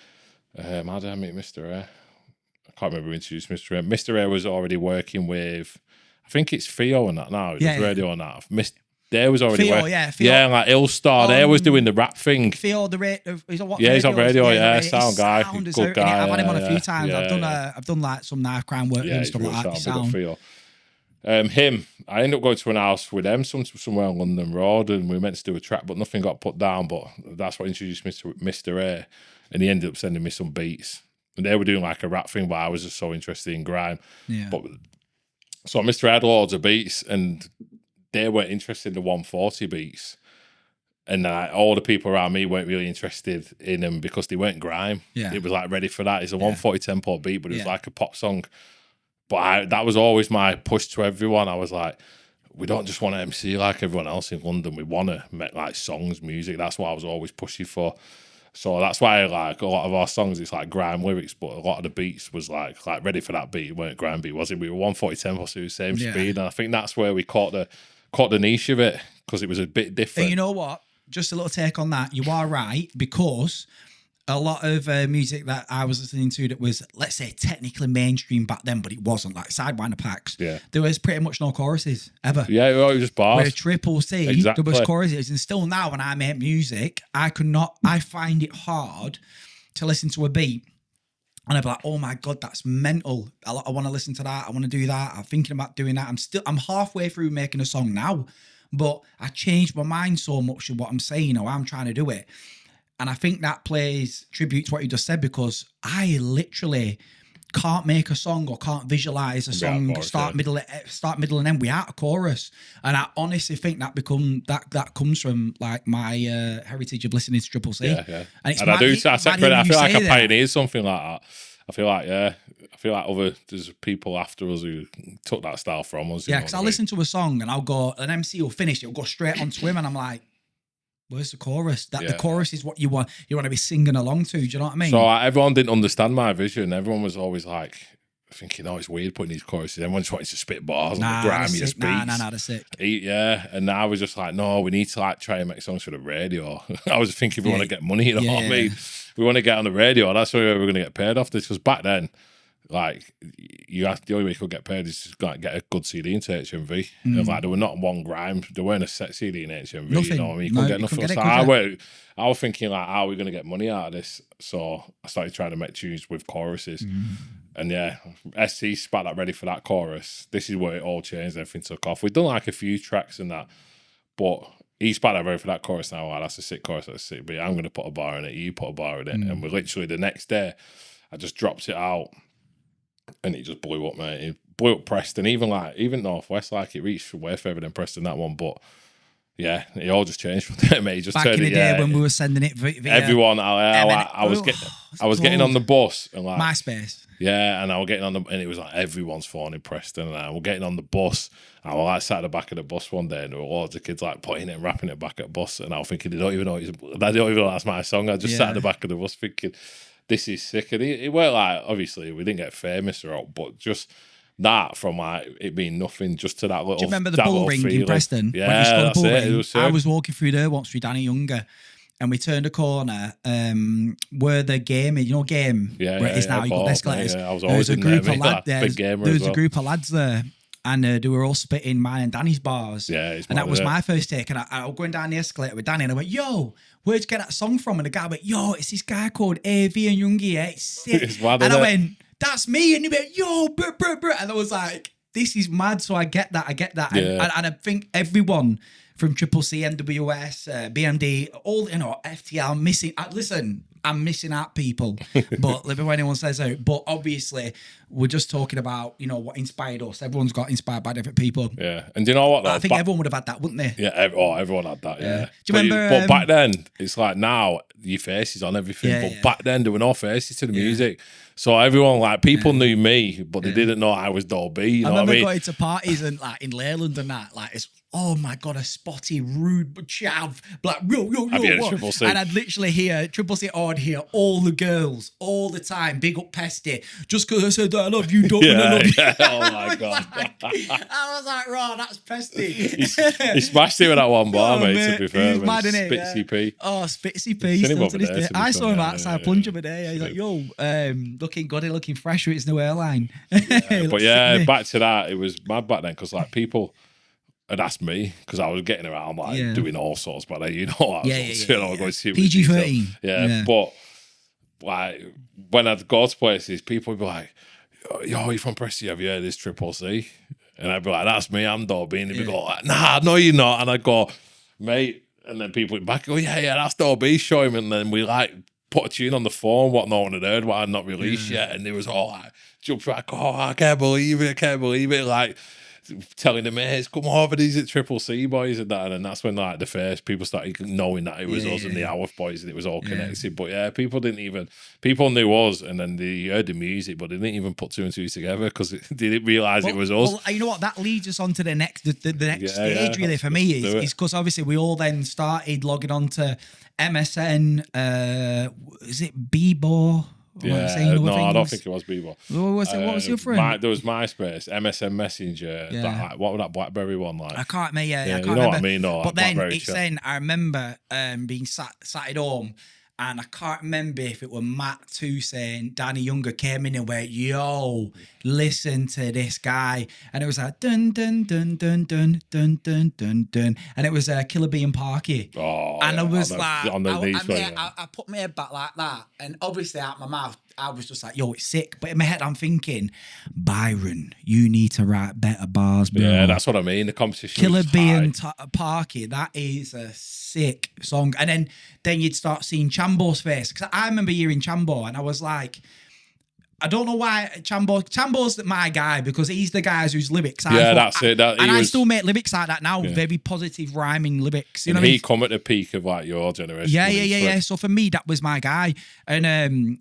How did I meet Mr. A? I can't remember who introduced Mr. A. Mr. A was already working with, I think it's Theo and that now. It's radio and that. There was already Theo, Theo. like Illstar. They was doing the rap thing. Theo, he's on what? Yeah, he's on radio. Sound guy, good guy. I've had him on a few times. Yeah, I've done like some knife crime work and stuff like that. Sound. Him, I ended up going to an house with them somewhere on London Road, and we were meant to do a track, but nothing got put down. But that's what introduced me to Mr. A, and he ended up sending me some beats, and they were doing like a rap thing, but I was just so interested in grime. Yeah. But so Mr. A had loads of beats, and they weren't interested in the 140 beats, and all the people around me weren't really interested in them because they weren't grime. Yeah. It was like ready for that. It's a 140 tempo beat, but it was like a pop song. But that was always my push to everyone. I was like, we don't just want to MC like everyone else in London. We want to make like songs, music. That's what I was always pushing for. So that's why like a lot of our songs, it's like grime lyrics, but a lot of the beats was like ready for that beat. It weren't grime beat, was it? We were 140 tempo, so it was the same speed. And I think that's where we caught the niche of it, because it was a bit different. And you know what? Just a little take on that. You are right, because a lot of music that I was listening to that was, let's say, technically mainstream back then, but it wasn't, like Sidewinder Packs. Yeah. There was pretty much no choruses ever. Yeah, it was just bars. Where Triple C, there was choruses. And still now when I make music, I find it hard to listen to a beat and I'd be like, oh my God, that's mental. I want to listen to that. I want to do that. I'm thinking about doing that. I'm halfway through making a song now, but I changed my mind so much of what I'm saying or I'm trying to do it. And I think that plays tribute to what you just said, because I literally can't make a song or can't visualize a song start, middle, and end without a chorus. And I honestly think that comes from like my heritage of listening to Triple C. Yeah. And I feel like I pioneered something like that. I feel like there's people after us who took that style from us. Yeah, because I'll listen to a song and I'll go, an MC will finish, it'll go straight onto him, and I'm like, where's the chorus? The chorus is what you want to be singing along to. Do you know what I mean? So everyone didn't understand my vision. Everyone was always like thinking, "Oh, it's weird putting these choruses." Everyone just wanted to spit bars on the grimiest beats. Nah, they're sick. Yeah, and I was just like, "No, we need to like try and make songs for the radio." I was thinking, we want to get money. You know what I mean? We want to get on the radio. That's where we're going to get paid off this. Because back then, like the only way you could get paid is to like get a good CD into HMV. And like there were not one grime, there weren't a set CD in HMV. Nothing. You know what I mean? You couldn't get nothing. So I was thinking like, how are we going to get money out of this? So I started trying to make tunes with choruses. And yeah, ST spat that ready for that chorus. This is where it all changed. Everything took off. We've done like a few tracks and that, but he spat that ready for that chorus. Now, wow, that's a sick chorus. That's a sick beat. I'm going to put a bar in it. You put a bar in it. And we literally the next day, I just dropped it out. And it just blew up, mate. It blew up Preston, even Northwest. Like it reached way further than Preston, that one. But yeah, it all just changed from there, mate. Just back in the day when we were sending it via everyone. I was getting on the bus and like MySpace. Yeah, and I was getting on and it was like everyone's phone in Preston, and I was getting on the bus. I was like sat at the back of the bus one day, and there were loads of kids like putting it and rapping it back at the bus, and I was thinking they don't even know that's my song. I just sat at the back of the bus thinking, this is sick. And it weren't like, obviously, we didn't get famous or all, but just that from like it being nothing just to that little. Do you remember the bull ring in Preston? Yeah, when you scored that's bull it. Ring? It was I was walking through there once with Danny Younger, and we turned a corner where the game is, game where it is now. You got the escalators. I was always in there, there was a group of lads there. And they were all spitting mine and Danny's bars. Yeah, and that was my first take. And I was going down the escalator with Danny, and I went, "Yo, where'd you get that song from?" And the guy went, "Yo, it's this guy called AV and Youngie. It's sick." And I went, "That's me." And he went, "Yo, bruh. And I was like, "This is mad." So I get that. Yeah. And I think everyone from Triple C, NWS, BMD, all FTL, missing. Listen, I'm missing out people. But before anyone says out, but obviously we're just talking about, you know, what inspired us. Everyone's got inspired by different people. Yeah. And do you know what though? I think everyone would have had that, wouldn't they? Yeah, everyone had that, yeah. Do you remember? But back then, it's like now, your face is on everything. Yeah, but yeah. back then, there were no faces to the music. So everyone, like, people knew me, but they didn't know I was Doe B. You know what I mean? Going to parties and like in Leyland and that, like it's, oh my God, a spotty, rude chav, like, yo, Have you heard what? Triple C? And I'd literally hear Triple C, or I'd hear all the girls all the time, big up Pesty, just because I said I love you, don't I love you. Yeah. Oh my God. I was like, raw, that's Pesty. He smashed it with that one bar, Oh, mate, to be fair. he's mad, innit? Spitsy P. Oh, Spitsy P. Seen him Still over to this there, day. to be I saw him fair, outside yeah. Plunge the other day. He's like, yo, looking good, looking fresh with his new airline. But yeah, back to that, it was mad back then because like people had asked me because I was getting around like doing all sorts, but like, you know what I was going to see PG-13. Yeah, but like when I'd go to places, people would be like, yo, you from Preston? Have you heard this Triple C? And I'd be like, that's me, I'm Doe B. And they'd be go like, nah, no, you're not. And I'd go, mate. And then people would back go, yeah, that's Doe B, show him. And then we like put a tune on the phone, what no one had heard, what I'd not released yet. And they was all like, jump back, oh, I can't believe it. Like, telling the mates, come over, these at Triple C boys and that. And then that's when like the first people started knowing that it was us and the Howarth boys and it was all connected. But yeah, people knew us and then they heard the music, but they didn't even put two and two together because they didn't realise it was us. Well, you know what? That leads us on to the next stage really for me is because obviously we all then started logging on to MSN, is it Bebo? Yeah, no, I don't think it was Bebo. What was your friend? There was MySpace, MSN Messenger. That, what was that BlackBerry one like? I can't remember. I can't you know remember. what I mean, though. But like then it's then I remember being sat at home, and I can't remember if it were Matt too saying Danny Younger came in and went, "Yo, listen to this guy," and it was like dun dun dun dun dun dun dun dun dun, and it was Killer B and Parky. Oh, and yeah, I was like, I put my head back like that, and obviously out my mouth, I was just like, yo, it's sick. But in my head, I'm thinking, Byron, you need to write better bars, bro. Yeah, that's what I mean. The competition. Killer B and Parky, that is a sick song. And then you'd start seeing Chambo's face. Because I remember hearing Chambo, and I was like, I don't know why Chambo's my guy because he's the guy whose lyrics that's it. I still make lyrics like that now, very positive rhyming lyrics. You know what I mean? He come at the peak of like your generation. Yeah. So for me, that was my guy. And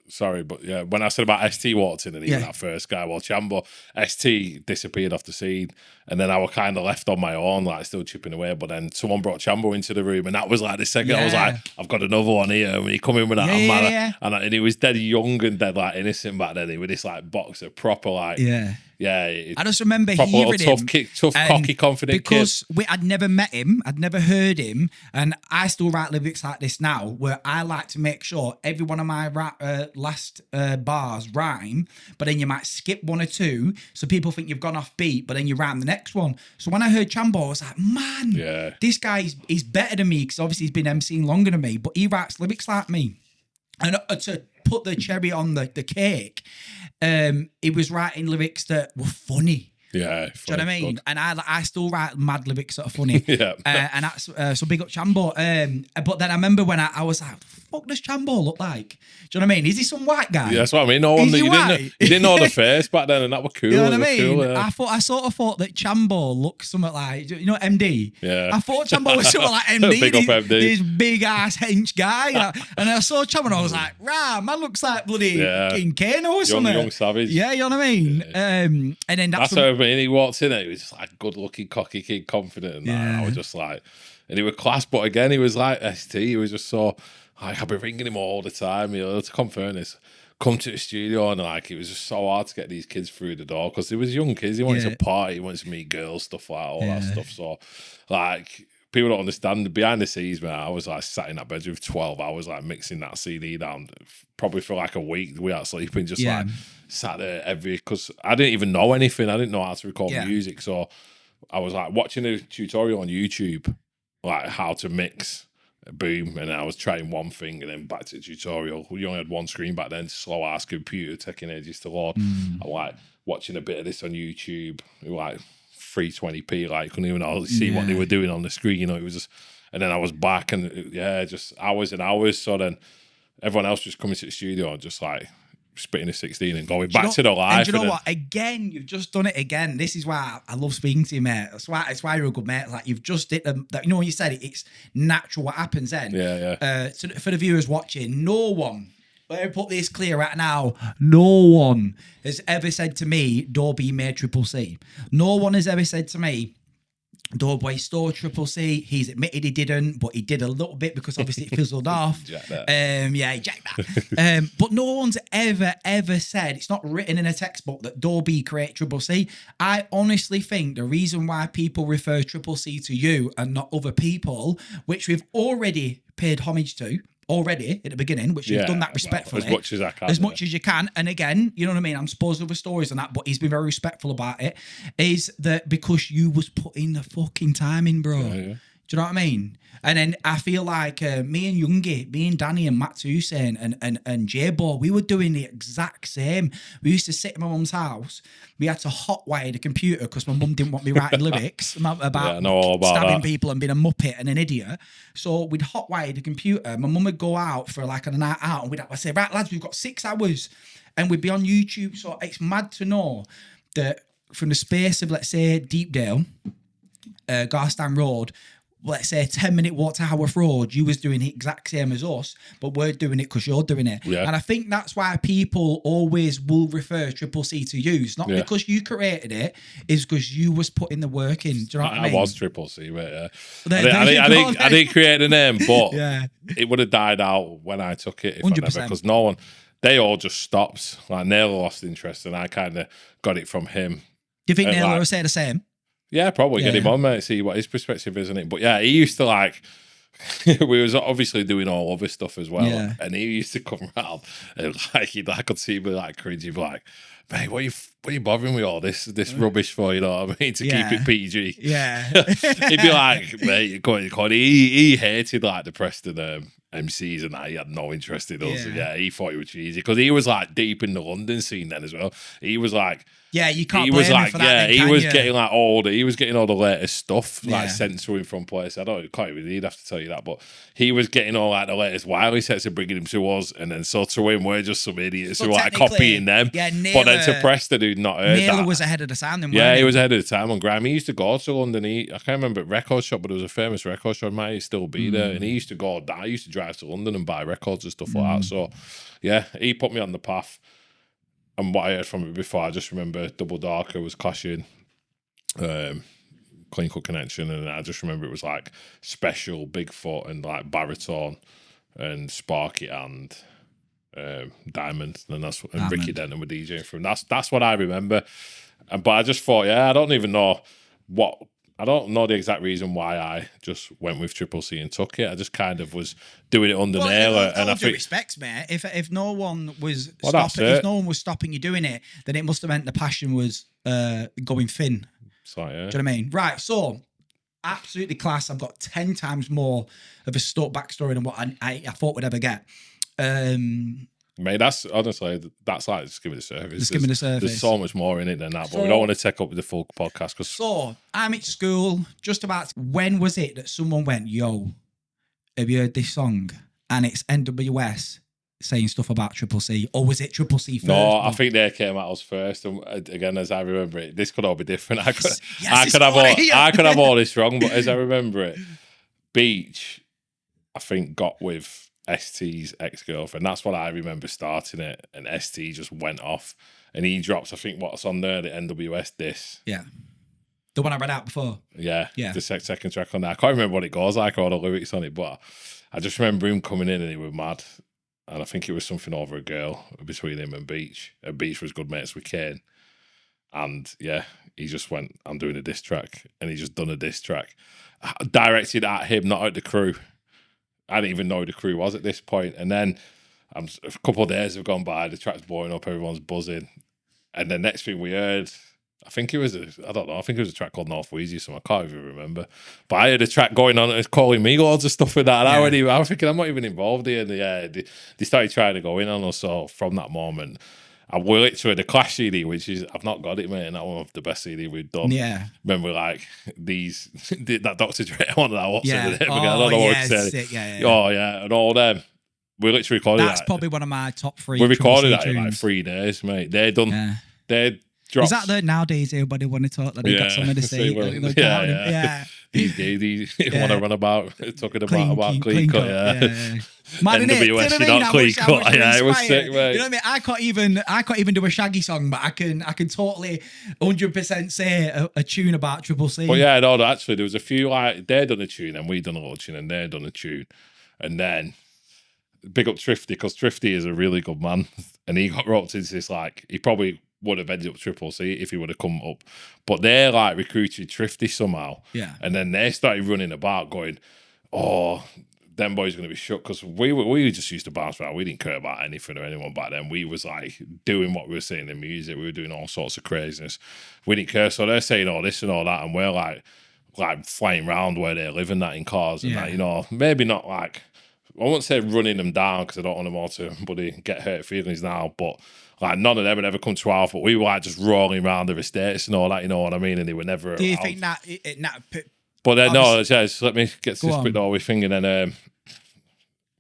sorry, but yeah, when I said about ST walked in and he was that first guy, well, Chambo, ST disappeared off the scene, and then I was kind of left on my own, like still chipping away. But then someone brought Chambo into the room, and that was like the second. I was like, I've got another one here, and he come in with that, and he was dead young and dead like innocent back then. He was this like boxer, proper like I just remember hearing him, tough, cocky, confident because kid. I'd never met him, I'd never heard him, and I still write lyrics like this now, where I like to make sure every one of my last bars rhyme, but then you might skip one or two, so people think you've gone off beat, but then you rhyme the next one. So when I heard Chambo, I was like, man, this guy is better than me, because obviously he's been MCing longer than me, but he writes lyrics like me. And to put the cherry on the cake, he was writing lyrics that were funny. Yeah, do you know what I mean? Good. And I still write mad lyrics that are funny. And that's so big up Chambo. But then I remember when I was like, what the fuck does Chambo look like? Do you know what I mean? Is he some white guy? Yeah, that's what I mean. No one you didn't know the face back then, and that was cool. You know what I mean? Cool, yeah. I sort of thought that Chambo looked something like, you know, MD. Yeah. I thought Chambo was something like MD. Big up MD. This big ass hench guy. And I saw Chambo and I was like, rah, man looks like bloody King Kano or something. Young savage. Yeah, you know what I mean? Yeah. And then that's what I mean. He walked in it. He was just like good looking, cocky kid, confident. And that. I was just like, and he was class, but again, he was like ST. He was just so, like, I've been ringing him all the time, you know, to confirm this. Come to the studio, and like, it was just so hard to get these kids through the door because they was young kids. He wanted to party, he wanted to meet girls, stuff like all that stuff. So, like, people don't understand behind the scenes, man. I was like sat in that bedroom for 12 hours, like mixing that CD down, probably for like a week without sleeping, just like sat there because I didn't even know anything. I didn't know how to record music, so I was like watching a tutorial on YouTube, like how to mix. Boom, and I was trying one thing and then back to the tutorial. We only had one screen back then, slow ass computer taking ages to load. I like watching a bit of this on YouTube, like 320p, like couldn't even see what they were doing on the screen, you know. It was just, and then I was back and just hours and hours. So then everyone else just coming to the studio and just like spitting a 16 and going back to the life. And do you know what? Again, you've just done it again. This is why I love speaking to you, mate. That's why you're a good mate. Like, you've just did that. You know, when you said it, it's natural what happens then. Yeah. So for the viewers watching, no one, let me put this clear right now, no one has ever said to me, Doe B made Triple C. No one has ever said to me, Doughboy stole Triple C. He's admitted he didn't, but he did a little bit because obviously it fizzled off. Jack that. Yeah, he jacked that. But no one's ever said, it's not written in a textbook, that Doe B created Triple C. I honestly think the reason why people refer Triple C to you and not other people, which we've already paid homage to already at the beginning, which you've done that respectfully. Well, as much as I can. As much as you can. And again, you know what I mean? I'm supposed to have stories on that, but he's been very respectful about it. Is that because you was putting the fucking time in, bro. Yeah. Do you know what I mean? And then I feel like me and Youngie, me and Danny and Matt Hussein and J-Bo, we were doing the exact same. We used to sit in my mum's house. We had to hotwire the computer because my mum didn't want me writing lyrics about stabbing people and being a muppet and an idiot. So we'd hotwire the computer. My mum would go out for like a night out and we'd have to say, right, lads, we've got 6 hours. And we'd be on YouTube. So it's mad to know that from the space of, let's say, Deepdale, Garstan Road, let's say a 10-minute walk to Haworth Road, you was doing the exact same as us, but we're doing it because you're doing it. Yeah. And I think that's why people always will refer Triple C to you. It's not because you created it, it's because you was putting the work in. Do you know what I mean? I was Triple C, but I didn't create the name, but it would have died out when I took it. 100%. Because no one, they all just stopped. Like, Naylor lost interest and I kind of got it from him. Do you think Naylor will say the same? Yeah, probably get him on, mate, see what his perspective is, isn't it? But yeah, he used to like, we was obviously doing all other stuff as well. Yeah. And he used to come around and like, I could see me like cringe, he'd be like, mate, what are you bothering with all this rubbish for, you know what I mean? To keep it PG. Yeah. He'd be like, mate, he hated like the Preston MCs and that. He had no interest in us. Yeah, he thought he was cheesy because he was like deep in the London scene then as well. He was like, yeah, you can't blame him for that. He was getting like all the latest stuff like sent to him from places. I can't even need have to tell you that, but he was getting all like the latest Wiley sets and bringing him to us, and then so to him we're just some idiots who are like copying them. Yeah, but then to Preston who'd not heard Naylor that. was ahead of the time then. Yeah, he was ahead of the time on Grime. He used to go to London. I can't remember record shop, but it was a famous record shop. Might still be there, and he used to go. I used to drive to London and buy records and stuff like that. So yeah, he put me on the path. And what I heard from it before, I just remember Double Darker was clashing, Clean Cut Connection, and I just remember it was like Special, Bigfoot, and like Baritone, and Sparky and Diamond, and Ricky Denton were DJing from. That's what I remember. But I just thought, I don't even know I don't know the exact reason why I just went with Triple C and took it. I just kind of was doing it under Naylor. And I think respects, mate. If no one was stopping you doing it, then it must have meant the passion was going thin. So, yeah. Do you know what I mean? Right. So absolutely class. I've got 10 times more of a backstory than what I thought we'd ever get. Mate, that's honestly, that's like just giving the surface. There's so much more in it than that, but we don't want to take up the full podcast. So, I'm at school, just about, when was it that someone went, yo, have you heard this song? And it's NWS saying stuff about Triple C, or was it Triple C first? No, I think they came at us first. And again, as I remember it, this could all be different. I could have all this wrong, but as I remember it, Beach, I think, got with ST's ex-girlfriend. That's what I remember starting it, and ST just went off and he drops, I think, what's on there, the NWS diss. Yeah. The one I read out before. Yeah. The second track on there. I can't remember what it goes like or the lyrics on it, but I just remember him coming in and he was mad. And I think it was something over a girl between him and Beach. And Beach was good mates with Kane. And yeah, he just went, I'm doing a diss track. And he just done a diss track directed at him, not at the crew. I didn't even know who the crew was at this point. And then a couple of days have gone by, the track's blowing up, everyone's buzzing. And the next thing we heard, I think it was a track called North Wheezy, so I can't even remember. But I heard a track going on and it's calling me loads of stuff with that. And I was thinking, I'm not even involved here. They started trying to go in on us. So from that moment, I will literally the Clash CD, which is, I've not got it, mate, and that one of the best CD we've done. Yeah. Remember, like, that Dr. Dre one that I watched the other day. I don't know what to say. Sick, yeah. Oh, yeah, and all them. We literally recorded That's that. probably one of my top 3. We recorded that tunes. in like 3 days, mate. They're done. Yeah. They're dropped. Is that the nowadays everybody want to talk that they got something to say? Yeah. These days, you want to run about talking about clean cut. Yeah. Mad, innit? Do you know what I mean? not clean cut. Yeah, it was sick, mate. You know what I mean? I can't even do a Shaggy song, but I can totally 100% say a tune about Triple C. But yeah, no, actually, there was a few like they done a tune and we done a little tune and they done a tune, and then big up Thrifty, because Thrifty is a really good man, and he got roped into this like he probably would have ended up Triple C if he would have come up, but they like recruited Thrifty somehow, and then they started running about going, oh, them boys are going to be shook, because we just used to bounce around. We didn't care about anything or anyone back then. We was like doing what we were saying in music. We were doing all sorts of craziness. We didn't care. So they're saying all this and all that, and we're like flying around where they live and that in cars and that, you know, maybe not like, I won't say running them down because I don't want them all to buddy get hurt feelings now, but like none of them had ever come to our, but we were like just rolling around the estates and all that, you know what I mean? And they were never Do you around. think that But then no, just let me get to this bit though. We're thinking, and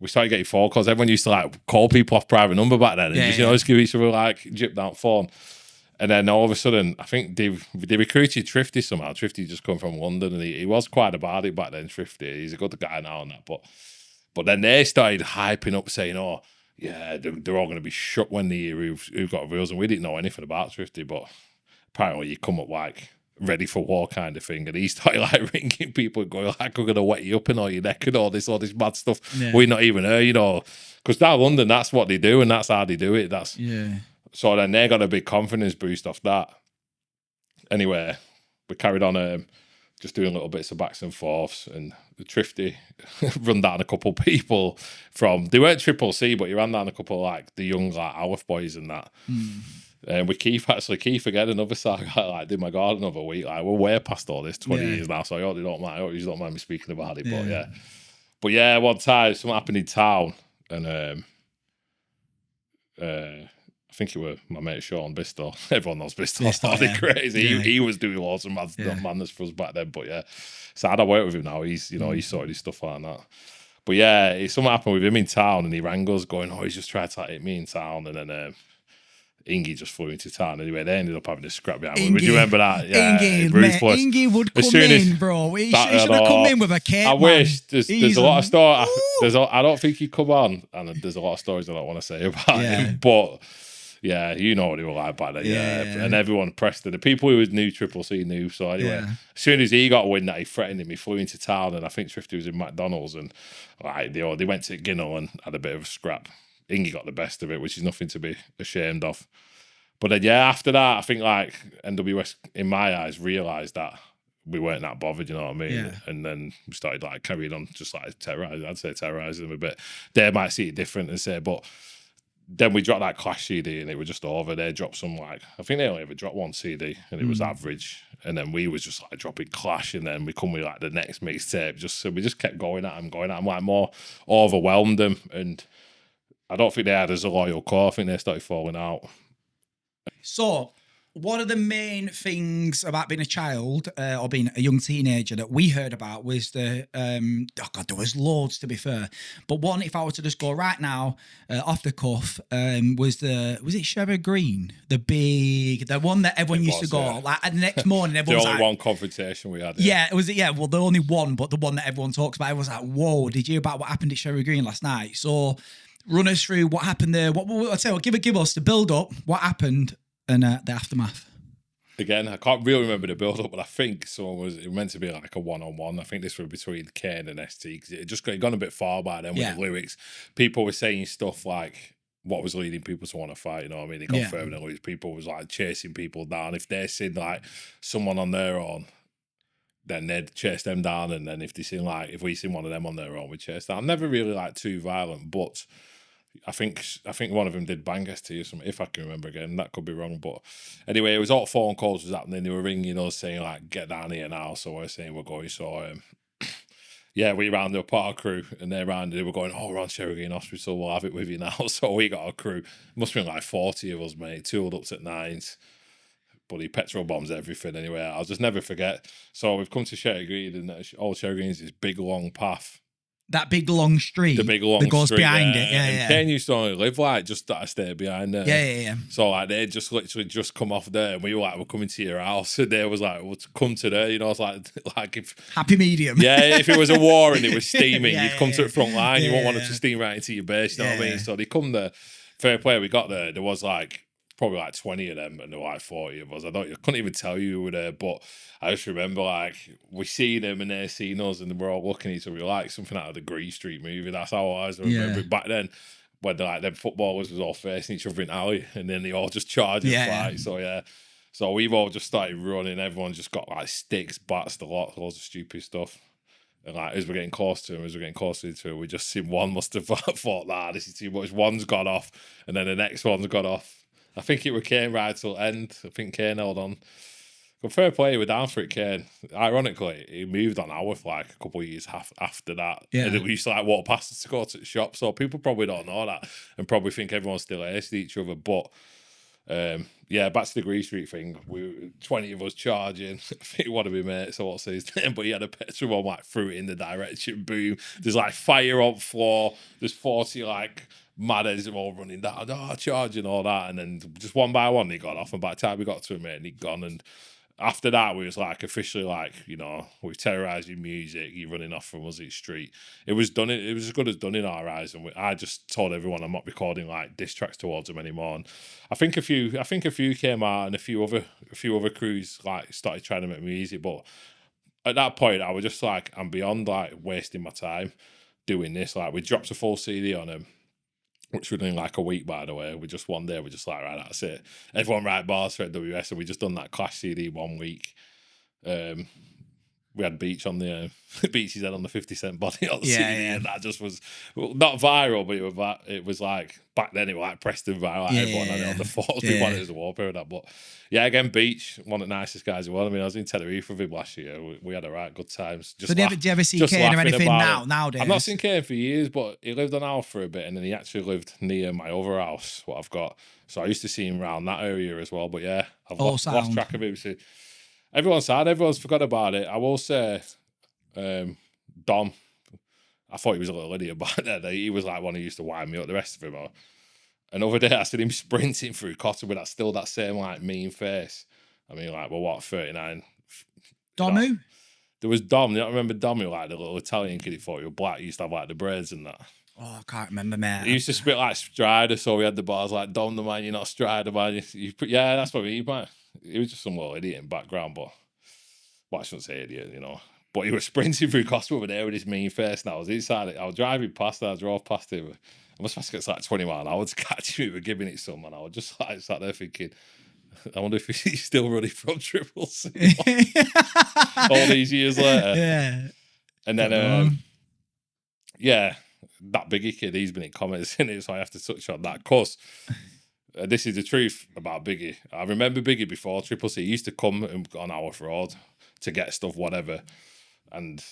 we started getting phone calls. Everyone used to like call people off private number back then, and just, you know, just give each other like gypped out phone. And then all of a sudden, I think they recruited Thrifty somehow. Thrifty just come from London, and he was quite about it back then. Thrifty, he's a good guy now and that, but then they started hyping up, saying, "Oh, yeah, they're all going to be shook when they hear who got reels," and we didn't know anything about Thrifty, but apparently you come up like ready for war kind of thing, and he started like ringing people and going like, "We're gonna wet you up in all your neck and all this mad stuff." We're not even here, you know, because down London that's what they do and that's how they do it. So then they got a big confidence boost off that. Anyway, we carried on just doing little bits of backs and forths, and the Thrifty run down a couple people from, they weren't Triple C, but he ran down a couple like the young like Aleph boys and that. And with Keith again, another song, I like did my garden the other week. Like we're way past all this 20 years now, so I hope you don't mind me speaking about it. But yeah, one time something happened in town, and I think it was my mate Sean Bistol. Everyone knows Bistol. Started crazy. He was doing lots of madness for us back then. But yeah, so I work with him now. He's he's sorted his stuff like that. But yeah, something happened with him in town, and he rang us going, "Oh, he's just tried to hit me in town," and then. Ingy just flew into town anyway. They ended up having a scrap behind me. Would you remember that? Yeah, Ingy would come in, bro. He should have come in with a cake. I wish. There's a lot of stories. I don't think he'd come on, and there's a lot of stories I don't want to say about him. But yeah, you know what he was like back then. And everyone Preston, the people who knew Triple C knew. So anyway, as soon as he got wind that he threatened him, he flew into town, and I think Thrifty was in McDonald's, and like they went to Ginnell and had a bit of a scrap. Ingy got the best of it, which is nothing to be ashamed of. But then, after that, I think like NWS, in my eyes, realised that we weren't that bothered, you know what I mean? And then we started like carrying on, just like terrorising them a bit. They might see it different and say, but then we dropped that Clash CD and it was just over. They dropped some like, I think they only ever dropped one CD and it was average. And then we was just like dropping Clash, and then we come with like the next mixtape. So we just kept going at them, like more overwhelmed them. And I don't think they had as a loyal core. I think they started falling out. So, one of the main things about being a child or being a young teenager that we heard about was there was loads to be fair. But one, if I were to just go right now, off the cuff, was it Sherry Green? The one that everyone used to go, like the next morning, everyone was like... The only one confrontation we had. Yeah, it was, well, the only one, but the one that everyone talks about. It was like, whoa, did you hear about what happened at Sherry Green last night? So, run us through what happened there. I'll tell you what, give us the build up, what happened, and the aftermath. Again, I can't really remember the build up, but I think it was meant to be like a one-on-one. I think this was between Kane and ST, because it just gone a bit far by then with the lyrics. People were saying stuff like what was leading people to want to fight, you know what I mean? They got further than lyrics. People was like chasing people down. If they seen like someone on their own, then they'd chase them down, and then if we seen one of them on their own, we'd chase down. Never really like too violent, but I think one of them did bang ST or something, if I can remember again. That could be wrong, but anyway, it was all phone calls was happening. They were ringing us saying like, "Get down here now." So we're saying we're going. So we rounded up our crew, and they were going, "Oh, we're on Sherry Green Hospital. We'll have it with you now." So we got a crew. Must have been like 40 of us, mate. Tooled up at 9s. Bloody petrol bombs, everything. Anyway, I'll just never forget. So we've come to Sherry Green, and old Sherry Green is this big long path. That big long street. The big long that goes street, behind it. Yeah, and yeah. Ken used to only live like just that estate behind there. Yeah. So like they just literally just come off there, and we were like, we're coming to your house, and they was like, well, to come to there, you know, it's like if happy medium. Yeah, if it was a war and it was steaming, Yeah, you'd come to the front line. You won't want it yeah. to steam right into your base. You know what I Yeah. mean? So they come there. Fair play. We got there. There was like probably like 20 of them, and there were like 40 of us. I couldn't even tell you who were there, but I just remember like we seen them and they seen us, and we're all looking at each other like something out of the Green Street movie. That's how I always remember it back then. When like them footballers was all facing each other in alley, and then they all just charged and fight. So yeah. So we've all just started running. Everyone just got like sticks, bats, loads of stupid stuff. And like as we're getting close to him, we just seen one must have thought, nah, this is too much. One's got off, and then the next one's got off. I think it was Kane right till end. I think Kane held on. But fair play, we're down for it, Kane. Ironically, he moved on our for like a couple of years after that. Yeah. And we used to like walk past us to go to the shop. So people probably don't know that and probably think everyone still hates each other. But yeah, back to the Green Street thing. We 20 of us charging. I think one of my mates, I won't say his name, but he had a petrol bomb like threw it in the direction. Boom. There's like fire on floor. There's 40 like mad heads all running down, charging all that. And then just one by one, he got off. And by the time we got to him, mate, and he'd gone. And after that, we was like officially like, you know, we've terrorised your music. You're running off from us in the street. It was done. It was as good as done in our eyes. And I just told everyone I'm not recording like diss tracks towards them anymore. And I think a few came out, and a few other crews like started trying to make music. But at that point, I was just like, I'm beyond like wasting my time doing this. Like we dropped a full CD on him, which was in like a week, by the way. We just one day, we're just like, right, that's it. Everyone write bars for WS, and we just done that Clash CD 1 week. We had Beach on the Beach's head on the 50 Cent body on the CD, and that just was not viral, but it was like back then it was like Preston viral. Like everyone had it on the force. We wanted it as a wallpaper and that. But yeah, again, Beach, one of the nicest guys as well. I mean, I was in Tenerife with him last year. We had a right good times. So do you ever see Kane or anything nowadays? I've not seen Kane for years, but he lived on our for a bit, and then he actually lived near my other house, what I've got. So I used to see him around that area as well. But yeah, I've lost track of him. So everyone's sad. Everyone's forgot about it. I will say, Dom, I thought he was a little idiot back there. He was like one who used to wind me up. The rest of him are. Another day, I seen him sprinting through Cotter with that same like mean face. I mean, like, well, what, 39? Dom who? There was Dom. You don't remember Dom? He was like the little Italian kid. He thought he was black. He used to have like the braids and that. Oh, I can't remember, mate. He used to spit like Strider, so we had the bars like Dom the man, you're not Strider, man. Yeah, that's what I mean. He was just some little idiot in background, but I shouldn't say idiot, you know. But he was sprinting through Costa over there with his mean face, and I was inside it. I was driving past and I drove past him. I must have got like 20 miles an hour to catch him. We were giving it some, and I was just like sat there thinking, I wonder if he's still running from Triple C all these years later. Yeah. And then, yeah, that Biggie kid, he's been in comments in it, so I have to touch on that. Of course, this is the truth about Biggie. I remember Biggie before Triple C. He used to come and on our fraud to get stuff, whatever. And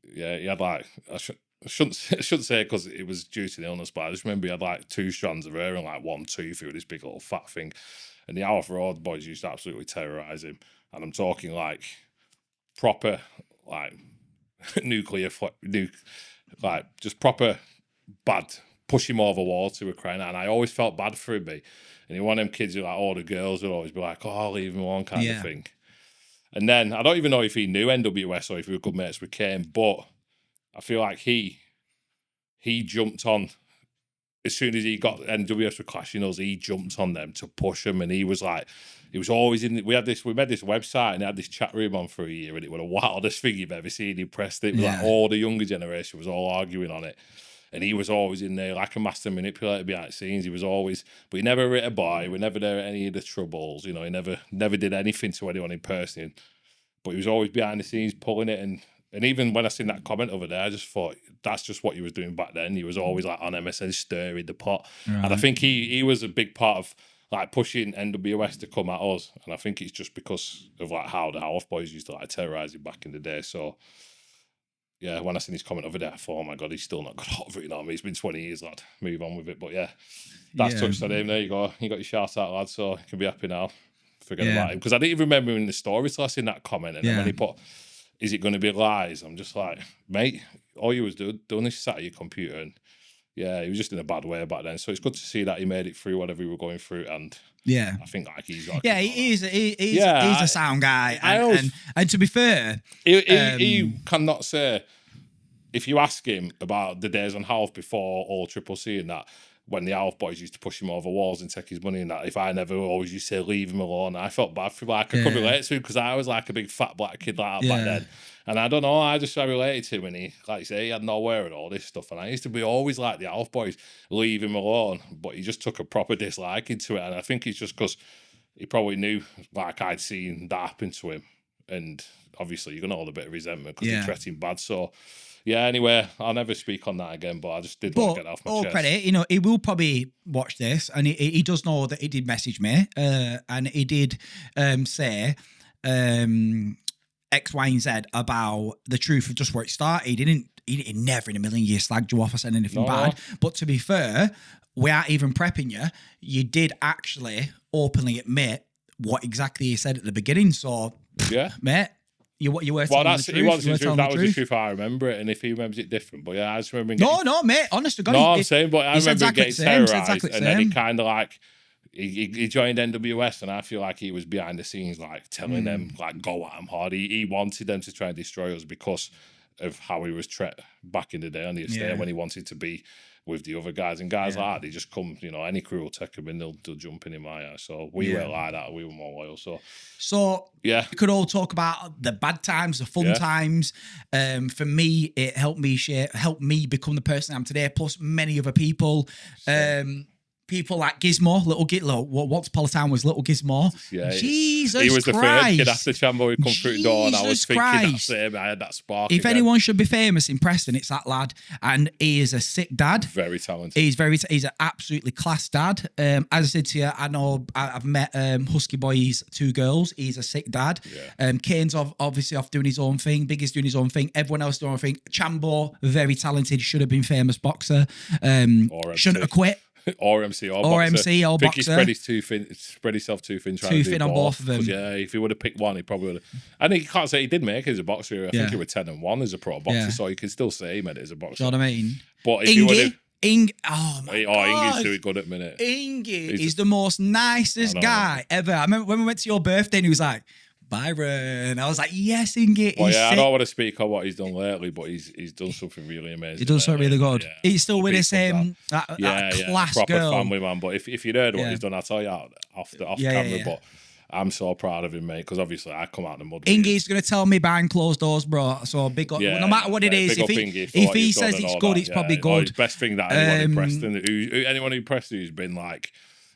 yeah, he had like, I shouldn't say because it was due to the illness, but I just remember he had like 2 strands of hair and like 1 tooth through this big little fat thing. And the Hour Fraud boys used to absolutely terrorise him. And I'm talking like proper, like like just proper bad, push him over walls to a crying out. And I always felt bad for him. And he one of them kids who like all the girls would always be like, oh, leave him alone kind of thing. And then I don't even know if he knew NWS or if he was good mates with Kane, but I feel like he jumped on as soon as he got NWS with clashing us. He jumped on them to push them, and he was always in. We made this website and he had this chat room on for a year, and it was the wildest thing you've ever seen in Preston. It was like all the younger generation was all arguing on it. And he was always in there like a master manipulator behind the scenes. He was always, but he never hit a boy. We never there at any of the troubles. You know, he never did anything to anyone in person. But he was always behind the scenes pulling it. And even when I seen that comment over there, I just thought that's just what he was doing back then. He was always like on MSN stirring the pot. Right. And I think he was a big part of like pushing NWS to come at us. And I think it's just because of like how the House boys used to like terrorise him back in the day. So yeah, when I seen his comment over there, I thought, oh my God, he's still not got over it. You know what I mean? It's been 20 years, lad. Move on with it. But yeah, that's touched on him. There you go. You got your shout out, lad. So you can be happy now. Forget about him. Because I didn't even remember him in the story till I seen that comment. And then when he put, is it going to be lies? I'm just like, mate, all you was doing is sat at your computer, and he was just in a bad way back then. So it's good to see that he made it through whatever he were going through, and I think like he's got. Yeah, he's a sound guy, and to be fair, he cannot say. If you ask him about the days on Half before all Triple C and that, when the Half boys used to push him over walls and take his money and that, if I never always used to say leave him alone, I felt bad for him. Like I could relate to him because I was like a big fat black kid like that back then. And I don't know, I related to him when he, like you say, he had nowhere and all this stuff. And I used to be always like the Half boys, leave him alone. But he just took a proper disliking to it. And I think it's just because he probably knew, like I'd seen that happen to him. And obviously you're going to hold a bit of resentment because he treated him bad. So, yeah, anyway, I'll never speak on that again, but I just did want to get that off my chest. All credit, he will probably watch this, and he does know that he did message me, and he did say X, Y, and Z about the truth of just where it started. He never in a million years slagged you off or said anything bad. But to be fair, without even prepping you, you did actually openly admit what exactly you said at the beginning. So, mate. You were telling the truth. It wasn't the truth. That was the truth. I remember it, and if he remembers it different, but I just remember. No, mate. Honest to God. No, I'm saying, but I remember getting terrorised, and then he kind of like he joined NWS, and I feel like he was behind the scenes, like telling them like go at him hard. He wanted them to try and destroy us because of how he was treated back in the day on the estate when he wanted to be with the other guys, and guys like that, they just come, any crew will take him in, they'll jump in my eye. So we weren't like that, we were more loyal. So we could all talk about the bad times, the fun times. For me, it helped me become the person I am today, plus many other people. People like Gizmo, once upon a time was Little Gizmo. Yeah, Jesus Christ. He was the first kid after Chambo who come through the door, and I was thinking that same. I had that spark. If anyone should be famous in Preston, it's that lad, and he is a sick dad. Very talented. He's an absolutely class dad. As I said to you, I know I've met Husky Boy's 2 girls. He's a sick dad. Kane's obviously off doing his own thing. Biggie's doing his own thing. Everyone else doing their own thing. Chambo, very talented. Should have been famous boxer. Shouldn't have quit. Or MC or boxer. I think he spread himself too thin. Too thin on both of them. Yeah, if he would have picked one, he probably would have. I think you can't say he did make it as a boxer. I think he was 10-1 as a pro boxer, so you can still say he made it as a boxer. Do you know what I mean? But if you would have. Oh my God. Ingy's doing good at the minute. Ingy is the most nicest guy ever. I remember when we went to your birthday and he was like, Byron. I was like, yes, Ingy. Well, I don't want to speak on what he's done lately, but he's done something really amazing. He does something really good. He's still with his that class proper girl. family man. But if you'd heard what he's done, I'll tell you off camera. But I'm so proud of him, mate, because obviously I come out the mud. Ingy's going to tell me behind closed doors, bro. So big up. No matter what it is, if he says it's good, it's probably good. It's best thing that anyone in Preston, anyone in Preston who's been like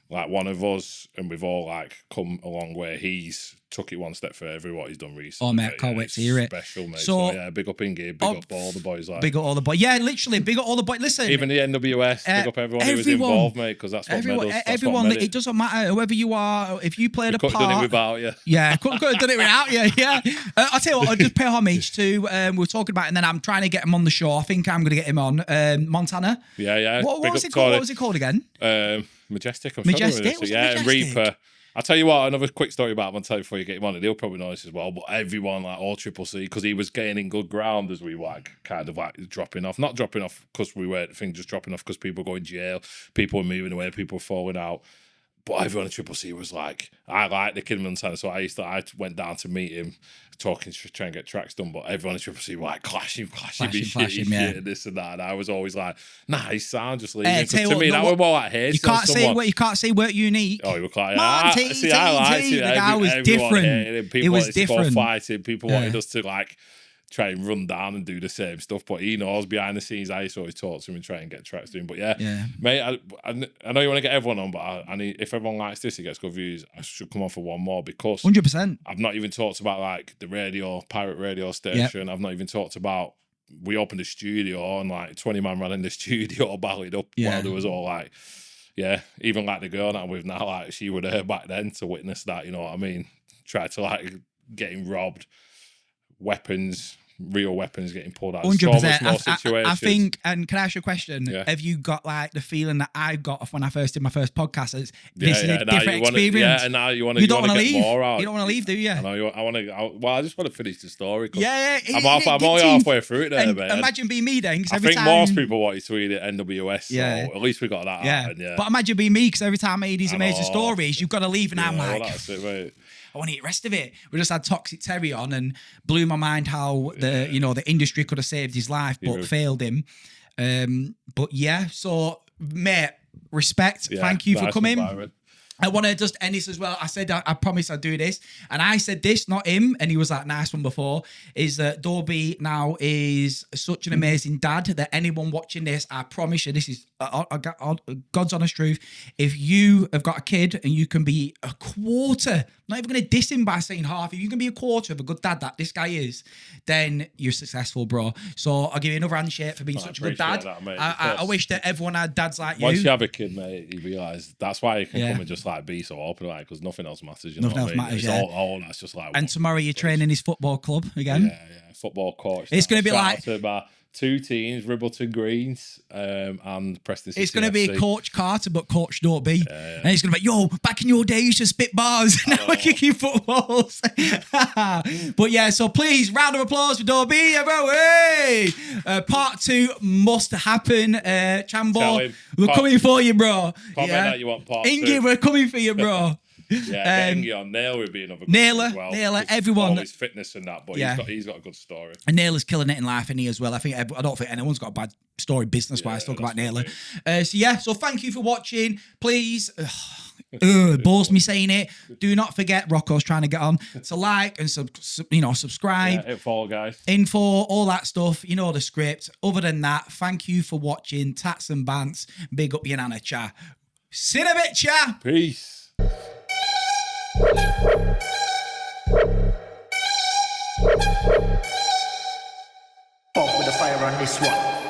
one of us, and we've all like come a long way. He's took it one step further what he's done recently. Oh mate, can't wait to hear it. Special, mate. So yeah, big up Ingy, big up all the boys. Big up all the boys. Yeah, literally, big up all the boys. Listen, even the NWS, big up everyone who was involved, mate, because that's what medals. Everyone, it doesn't matter whoever you are. If you played a part, could have done it without you. Yeah, could have done it without you. Yeah, I'll tell you what. I'll just pay homage to. We were talking about, and then I'm trying to get him on the show. I think I'm going to get him on Montana. Yeah. What was it called? What was it called again? Majestic. Majestic. And Reaper. I'll tell you what, another quick story about him, I'll tell you before you get him on it. He'll probably know this as well, but everyone, like all Triple C, because he was gaining good ground as we were kind of like dropping off. Not dropping off because we were, just dropping off because people were going to jail, people were moving away, people were falling out. But everyone at Triple C was like, I like the kid Montana, so I went down to meet him, talking to try and get tracks done. But everyone at Triple C were like clashing, shit, and this and that. And I was always like, nah, he's sound, just leave it. To me, that was more like hate. You can't say we're unique. Oh, you were like, I liked it. The guy was different. People was different. Fighting. People wanted us to like try and run down and do the same stuff, but he knows behind the scenes. I used to always talk to him and try and get tracks to him. But mate, I know you want to get everyone on, but I need, if everyone likes this, it gets good views. I should come on for one more because 100%. I've not even talked about like the pirate radio station. I've not even talked about, we opened a studio and like 20 man ran in the studio, ballied up while there was all like, even like the girl that I'm with now, like she would have back then to witness that, you know what I mean? Tried to like getting robbed. Weapons, real weapons getting pulled out. 100%. So much more situations. I think, and can I ask you a question? Yeah. Have you got like the feeling that I got when I first did my first podcast? This is a different experience. Yeah, and now you want to get leave. more out. You don't want to leave, do you? I know. I just want to finish the story. Yeah. I'm only halfway through it there, man. Imagine being me then. I think most people want you to read it NWS, so at least we got that out. And, But imagine being me, because every time I hear these amazing stories, you've got to leave, and I'm like, that's it, mate. I want to eat the rest of it. We just had Toxic Terry on and blew my mind how the industry could have saved his life but failed him. But yeah, so mate, respect. Thank you for coming. I want to just end this as well. I said I promised I'd do this, and I said this, not him, and he was like, nice one before, is that Doe B now is such an amazing dad that anyone watching this, I promise you, this is God's honest truth. If you have got a kid and you can be a quarter, not even going to diss him by saying half, if you can be a quarter of a good dad that this guy is, then you're successful, bro. So I'll give you another handshake for being such a good dad. That, mate, I wish that everyone had dads like you. Once you have a kid, mate, you realise that's why you can come and just like be so open, like, because nothing else matters. You nothing know else what I mean? matters. It's all that's just like. And tomorrow you're training his football club again. Yeah, football coach. It's going to be like two teams, Ribbleton Greens and Preston. It's going to be Coach Carter, but Coach Doe B. And he's going to be, yo, back in your day, you used to spit bars. Now we're kicking footballs. But yeah, so please, round of applause for Doe B, everyone. Hey! Part 2 must happen. Chambo, we're coming for you, bro. Comment that you want part 2. Ingy, we're coming for you, bro. Yeah, Ingy on Nail would be another good Naylor, well, Naylor, everyone. All his fitness and that, but he's got a good story. And Naylor's killing it in life, isn't he, as well? I don't think anyone's got a bad story business-wise. Talk about Naylor. So thank you for watching. Please, bores me saying it. Do not forget, Rocco's trying to get on, to like and subscribe. Yeah, info, guys. Info, all that stuff. You know the script. Other than that, thank you for watching. Tatts and Bants. Big up your nana, cha. See you in a bit, cha. Peace. Fuck with the fire on this one.